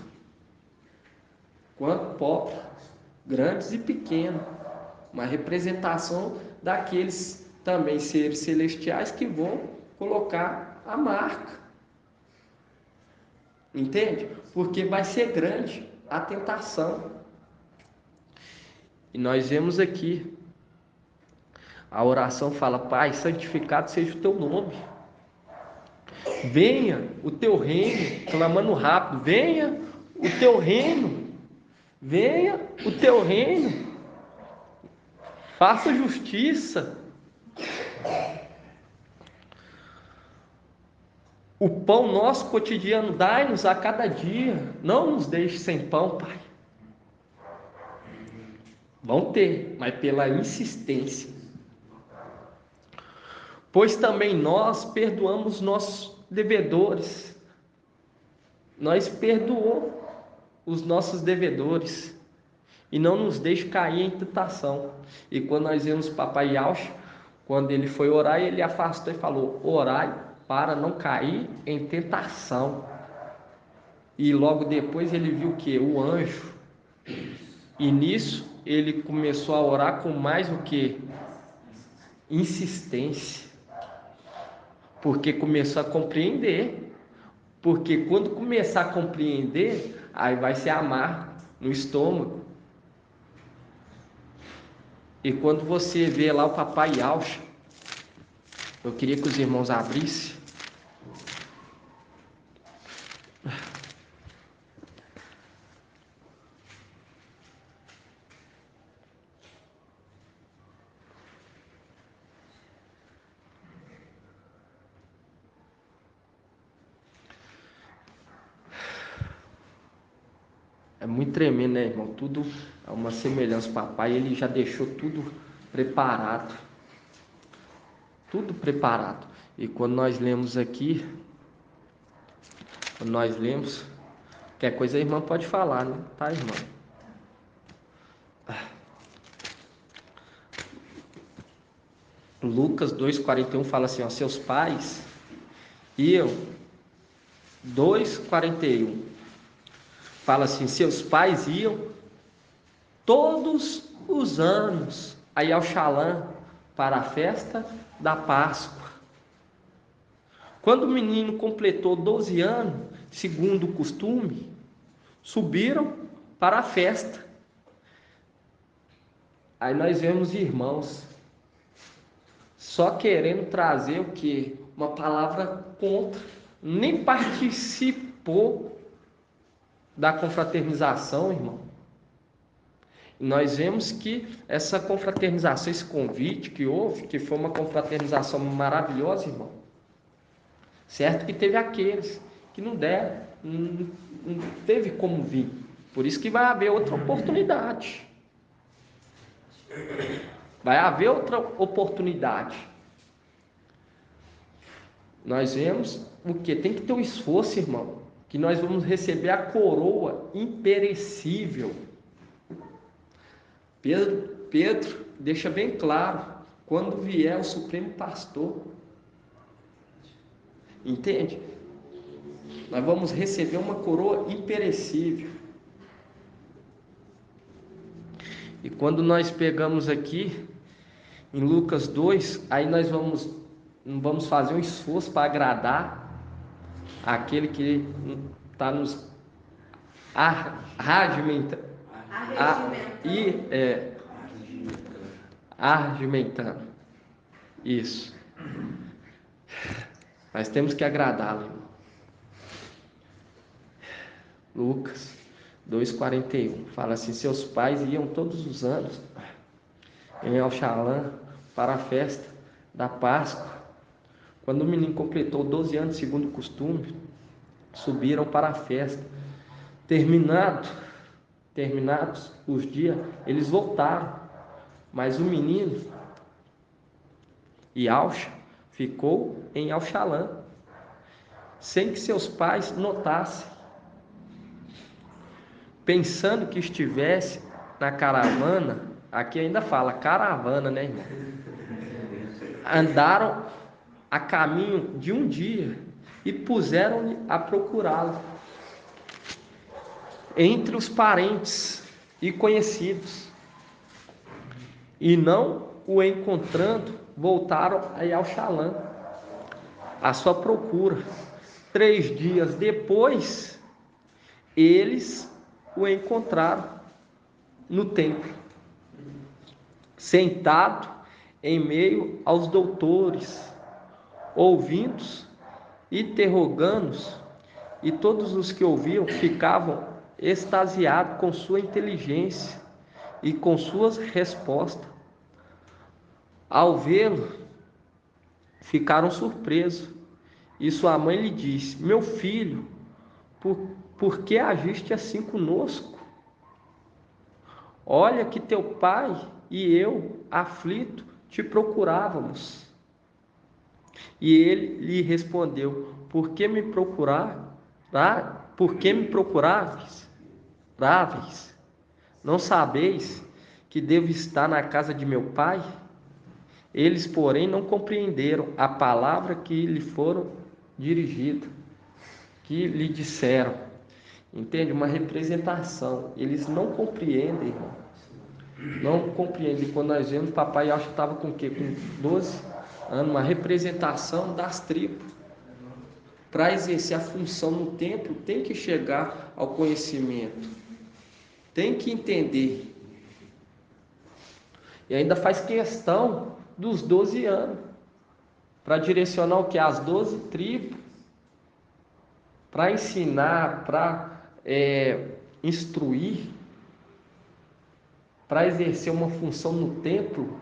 quanto pobre, grandes e pequenos, uma representação daqueles também seres celestiais que vão colocar a marca. Entende? Porque vai ser grande a tentação. E nós vemos aqui, a oração fala: Pai, santificado seja o teu nome. Venha o teu reino, clamando rápido, venha o teu reino, venha o teu reino, faça justiça. O pão nosso cotidiano dai-nos a cada dia, não nos deixe sem pão, Pai. Vão ter, mas pela insistência. Pois também nós perdoamos nossos devedores. Nós perdoamos os nossos devedores. E não nos deixe cair em tentação. E quando nós vemos o papai Yaucha, quando ele foi orar, ele afastou e falou: orai para não cair em tentação. E logo depois ele viu o que? O anjo. E nisso ele começou a orar com mais o que? Insistência. Porque começou a compreender. Porque quando começar a compreender, aí vai se amar no estômago. E quando você vê lá o papai Yaucha, eu queria que os irmãos abrissem. É muito tremendo, né, irmão? Tudo é uma semelhança. O papai, ele já deixou tudo preparado. Tudo preparado. E quando nós lemos aqui, qualquer coisa a irmã pode falar, né? Tá, irmã? Lucas 2,41 fala assim, ó: seus pais iam, 2,41 fala assim, seus pais iam todos os anos a Yauxalã para a festa da Páscoa. Quando o menino completou 12 anos, segundo o costume, subiram para a festa. Aí nós vemos irmãos só querendo trazer o quê? Uma palavra contra. Nem participou da confraternização, irmão. E nós vemos que essa confraternização, esse convite que houve, que foi uma confraternização maravilhosa, irmão. Certo que teve aqueles que não deram, não teve como vir. Por isso que vai haver outra oportunidade. Vai haver outra oportunidade. Nós vemos o que? Tem que ter um esforço, irmão. Que nós vamos receber a coroa imperecível. Pedro deixa bem claro, quando vier o Supremo Pastor. Entende? Nós vamos receber uma coroa imperecível. E quando nós pegamos aqui, em Lucas 2, aí nós vamos fazer um esforço para agradar aquele que está nos arregimentando. Isso. Nós temos que agradá-lo. Lucas 2,41 fala assim: seus pais iam todos os anos em Yauxalã para a festa da Páscoa. Quando o menino completou 12 anos, segundo o costume, subiram para a festa. Terminados os dias, eles voltaram. Mas o menino, Yauxa, ficou em Yauxalã. sem que seus pais notassem, pensando que estivesse na caravana. Aqui ainda fala caravana, né, irmão? Andaram a caminho de um dia e puseram-lhe a procurá-lo entre os parentes e conhecidos, e não o encontrando, voltaram a Yalxalã à sua procura. 3 dias depois, eles o encontraram no templo, sentado em meio aos doutores, ouvindo-os, interrogando-os, e todos os que ouviam ficavam extasiados com sua inteligência e com suas respostas. Ao vê-lo, ficaram surpresos, e sua mãe lhe disse: meu filho, por que agiste assim conosco? Olha que teu pai e eu, aflito, te procurávamos. E ele lhe respondeu: por que me procuráveis? Não sabeis que devo estar na casa de meu pai? Eles, porém, não compreenderam a palavra que lhe foram dirigida, que lhe disseram. Entende? Uma representação. Eles não compreendem, irmão. Não compreendem. Quando nós vemos, papai Yalxa estava com o quê? Com 12 anos. Uma representação das tribos. Para exercer a função no templo, tem que chegar ao conhecimento. Tem que entender. E ainda faz questão dos 12 anos. Para direcionar o que? As 12 tribos. Para ensinar, para instruir, para exercer uma função no templo,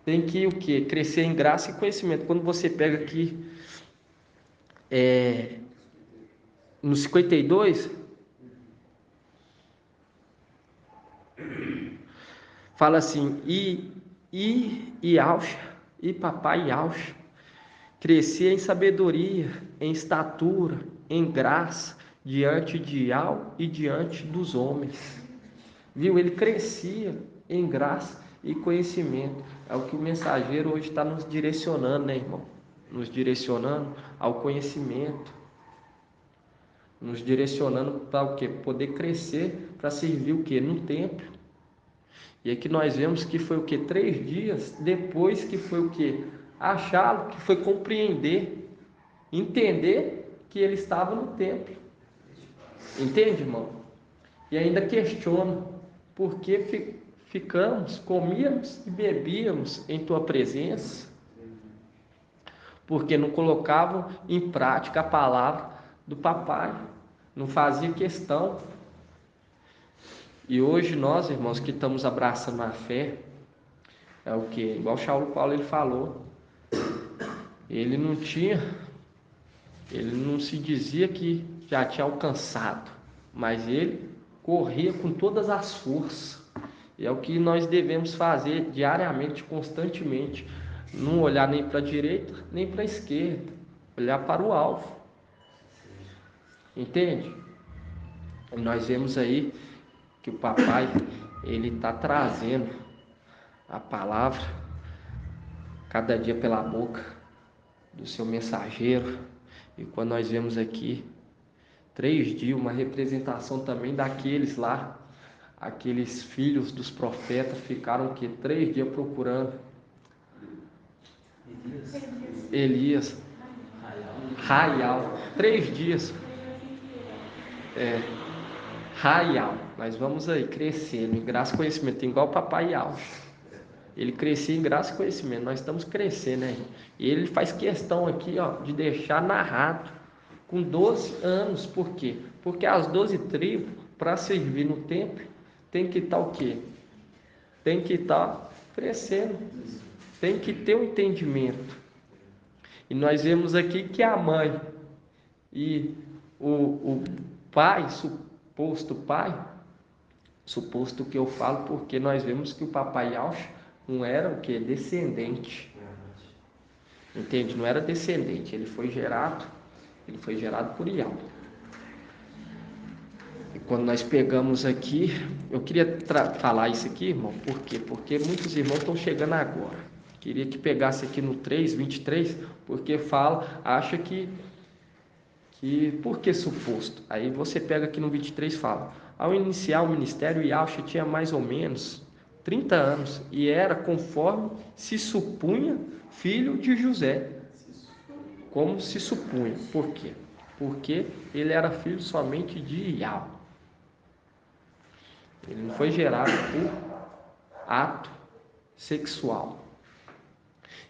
tem que o quê? Crescer em graça e conhecimento. Quando você pega aqui no 52, fala assim: e Yalxa, e papai Yalxa, crescia em sabedoria, em estatura, em graça, diante de Yal e diante dos homens. Viu? Ele crescia em graça e conhecimento. É o que o mensageiro hoje está nos direcionando, né, irmão? Nos direcionando ao conhecimento. Nos direcionando para o quê? Poder crescer, para servir o quê? No templo. E aqui nós vemos que foi o quê? 3 dias depois que foi o quê? Achá-lo, que foi compreender, entender que ele estava no templo. Entende, irmão? E ainda questiona: por que ficamos, comíamos e bebíamos em tua presença? Porque não colocavam em prática a palavra do papai, não fazia questão. E hoje nós, irmãos, que estamos abraçando a fé, é o que? Igual o Saulo Paulo ele falou, ele não se dizia que já tinha alcançado, mas ele corria com todas as forças. E é o que nós devemos fazer diariamente, constantemente. Não olhar nem para a direita, nem para a esquerda. Olhar para o alvo. Entende? E nós vemos aí que o papai, ele está trazendo a palavra cada dia pela boca do seu mensageiro. E quando nós vemos aqui 3 dias, uma representação também daqueles lá, aqueles filhos dos profetas ficaram que 3 dias procurando Elias, Raial, 3 dias. Raial. Nós vamos aí crescendo em graça e conhecimento, igual o papai Yalxa. Ele crescia em graça e conhecimento. Nós estamos crescendo, né? E ele faz questão aqui, ó, de deixar narrado com 12 anos. Por quê? Porque as 12 tribos, para servir no templo, tem que estar o quê? Tem que estar crescendo. Tem que ter um entendimento. E nós vemos aqui que a mãe e o pai, suposto que eu falo, porque nós vemos que o papai Yalxa não era o quê? Descendente. Entende? Não era descendente. Ele foi gerado Ele foi gerado por Ial. E quando nós pegamos aqui, eu queria falar isso aqui, irmão, por quê? Porque muitos irmãos estão chegando agora. Queria que pegasse aqui no 3:23, porque acha que por que suposto? Aí você pega aqui no 23 e fala: ao iniciar o ministério, Yahshua tinha mais ou menos 30 anos e era, conforme se supunha, filho de José. Como se supunha. Por quê? Porque ele era filho somente de Yahweh. Ele não foi gerado por ato sexual.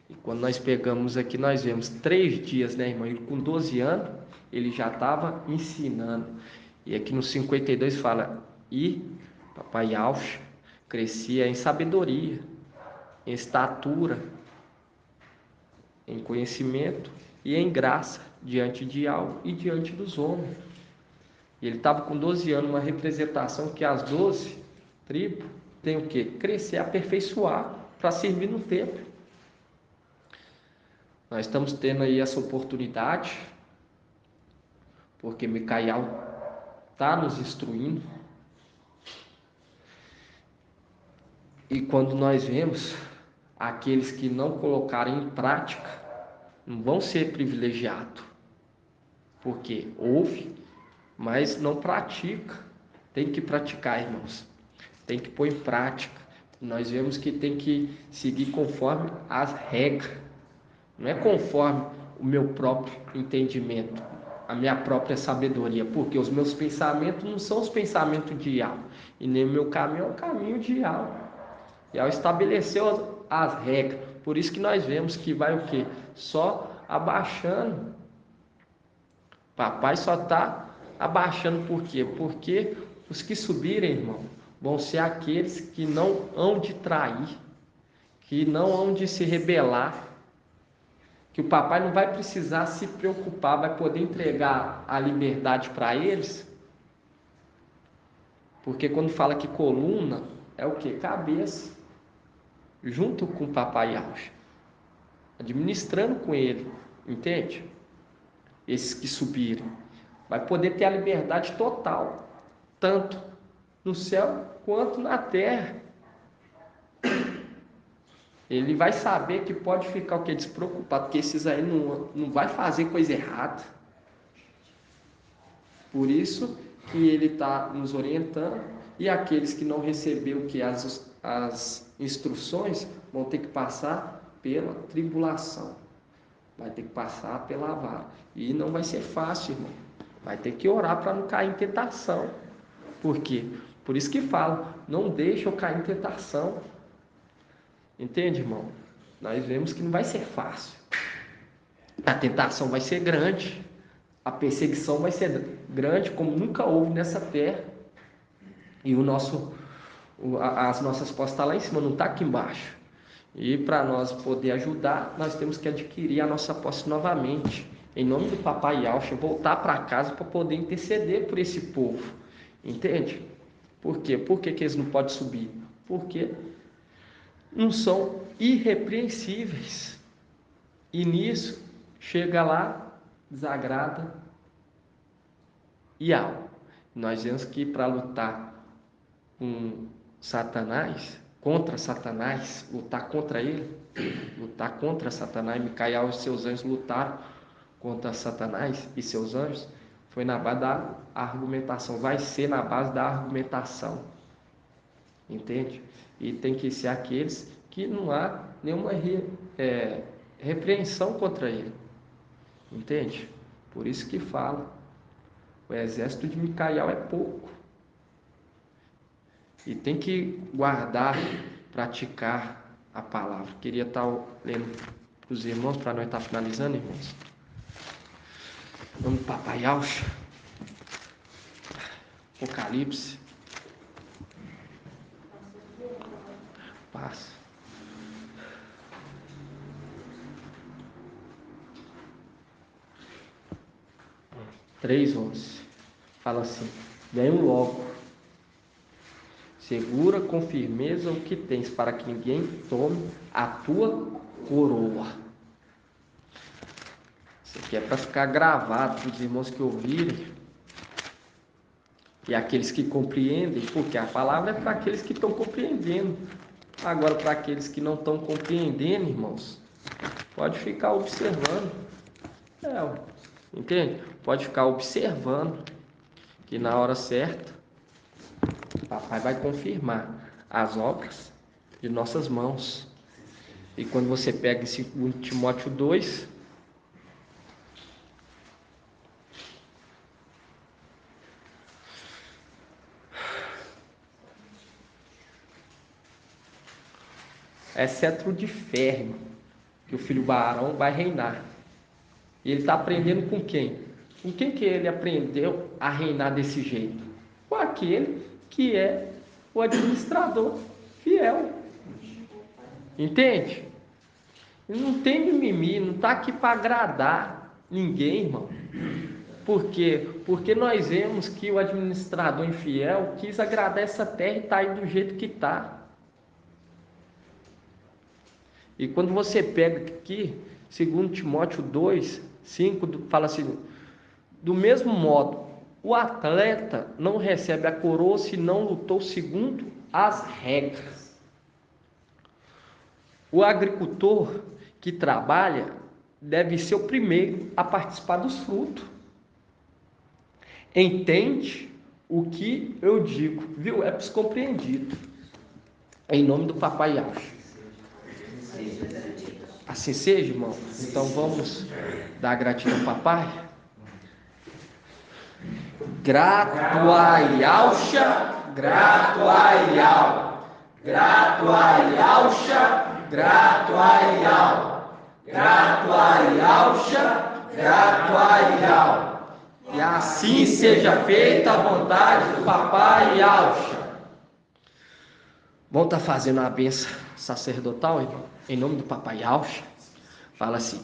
E quando nós pegamos aqui, nós vemos 3 dias, né, irmão? Ele com 12 anos, ele já estava ensinando. E aqui no 52 fala: e papai Yahshua crescia em sabedoria, em estatura, em conhecimento e em graça diante de Yahweh e diante dos homens. E ele estava com 12 anos, uma representação que as 12 tribos têm o quê? Crescer, aperfeiçoar para servir no templo. Nós estamos tendo aí essa oportunidade, porque Micael está nos instruindo. E quando nós vemos aqueles que não colocarem em prática, não vão ser privilegiados, porque ouve, mas não pratica. Tem que praticar, irmãos, tem que pôr em prática. Nós vemos que tem que seguir conforme as regras, não é conforme o meu próprio entendimento, a minha própria sabedoria, porque os meus pensamentos não são os pensamentos de Yahweh, e nem o meu caminho é o caminho de Yahweh. Yahweh estabeleceu as regras, por isso que nós vemos que vai o quê? Só abaixando. Papai só está abaixando, por quê? Porque os que subirem, irmão, vão ser aqueles que não hão de trair, que não hão de se rebelar, que o papai não vai precisar se preocupar, vai poder entregar a liberdade para eles, porque quando fala que coluna, é o que? Cabeça, junto com o papai Yahshua, administrando com ele, entende? Esses que subirem, vai poder ter a liberdade total, tanto no céu quanto na terra. Ele vai saber que pode ficar o que? Despreocupado, porque esses aí não vai fazer coisa errada. Por isso que ele está nos orientando, e aqueles que não receberam que as instruções vão ter que passar pela tribulação, vai ter que passar pela vara, e não vai ser fácil, irmão. Vai ter que orar para não cair em tentação. Por quê? Por isso que fala: não deixa eu cair em tentação. Entende, irmão? Nós vemos que não vai ser fácil. A tentação vai ser grande. A perseguição vai ser grande, como nunca houve nessa terra. E as nossas postas estão lá em cima, não está aqui embaixo. E para nós poder ajudar, nós temos que adquirir a nossa posse novamente. Em nome do papai Yahshua, voltar para casa para poder interceder por esse povo. Entende? Por quê? Por que eles não podem subir? Porque não são irrepreensíveis. E nisso, chega lá, desagrada Yahweh. Nós vemos que para lutar com Satanás, contra Satanás, lutar contra ele, lutar contra Satanás, Micael e seus anjos lutaram contra Satanás e seus anjos, foi na base da argumentação, vai ser na base da argumentação, entende? E tem que ser aqueles que não há nenhuma repreensão contra ele, entende? Por isso que fala, o exército de Micael é pouco, e tem que guardar, praticar a palavra. Queria estar lendo para os irmãos, para nós estar finalizando, irmãos. Em nome do papai Yahshua, Apocalipse, paz. Três 11 fala assim: venho logo, segura com firmeza o que tens, para que ninguém tome a tua coroa. Isso aqui é para ficar gravado para os irmãos que ouvirem. E aqueles que compreendem, porque a palavra é para aqueles que estão compreendendo. Agora, para aqueles que não estão compreendendo, irmãos, pode ficar observando. Entende? Pode ficar observando que na hora certa, o papai vai confirmar as obras de nossas mãos. E quando você pega em 2 Timóteo 2, é cetro de ferro que o filho Arão vai reinar. E ele está aprendendo com quem? Com quem que ele aprendeu a reinar desse jeito? Com aquele que é o administrador fiel. Entende? Ele não tem mimimi, não está aqui para agradar ninguém, irmão. Por quê? Porque nós vemos que o administrador infiel quis agradar essa terra e está aí do jeito que está. E quando você pega aqui, 2 Timóteo 2, 5, fala assim: do mesmo modo, o atleta não recebe a coroa se não lutou segundo as regras. O agricultor que trabalha deve ser o primeiro a participar dos frutos. Entende o que eu digo, viu? É compreendido. Em nome do Papai Yahshua. Assim seja, irmão. Então vamos dar gratidão ao Papai. Grato a Yahshua, grato a Yahweh. Grato a Yahshua, grato a Yahweh. Grato a Yahshua, grato a Yahweh. E assim seja feita a vontade do Papai Yahshua. Vamos estar fazendo a bênção sacerdotal, irmão? Em nome do Papai Yahshua. Fala assim: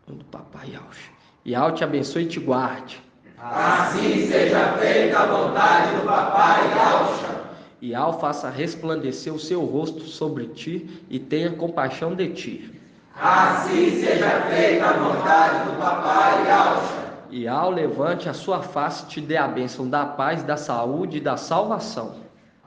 em nome do Papai Yahshua. Yahweh te abençoe e te guarde. Assim seja feita a vontade do Papai Yahshua. E Yahweh faça resplandecer o seu rosto sobre ti e tenha compaixão de ti. Assim seja feita a vontade do Papai Yahshua. E Yahweh levante a sua face e te dê a bênção da paz, da saúde e da salvação.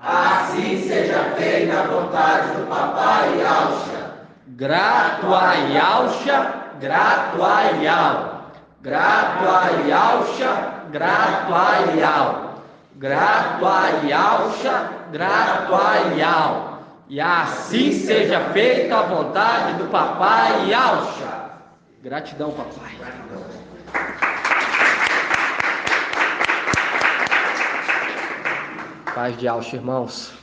Assim seja feita a vontade do Papai Yahshua. Grato a Yahshua, grato a Yahweh. Grato a Yahshua, grato a Yahweh. Grato a Yahshua, grato a Yahweh. E assim seja feita a vontade do Papai Yahshua. Gratidão, Papai. Paz de Yahshua, irmãos.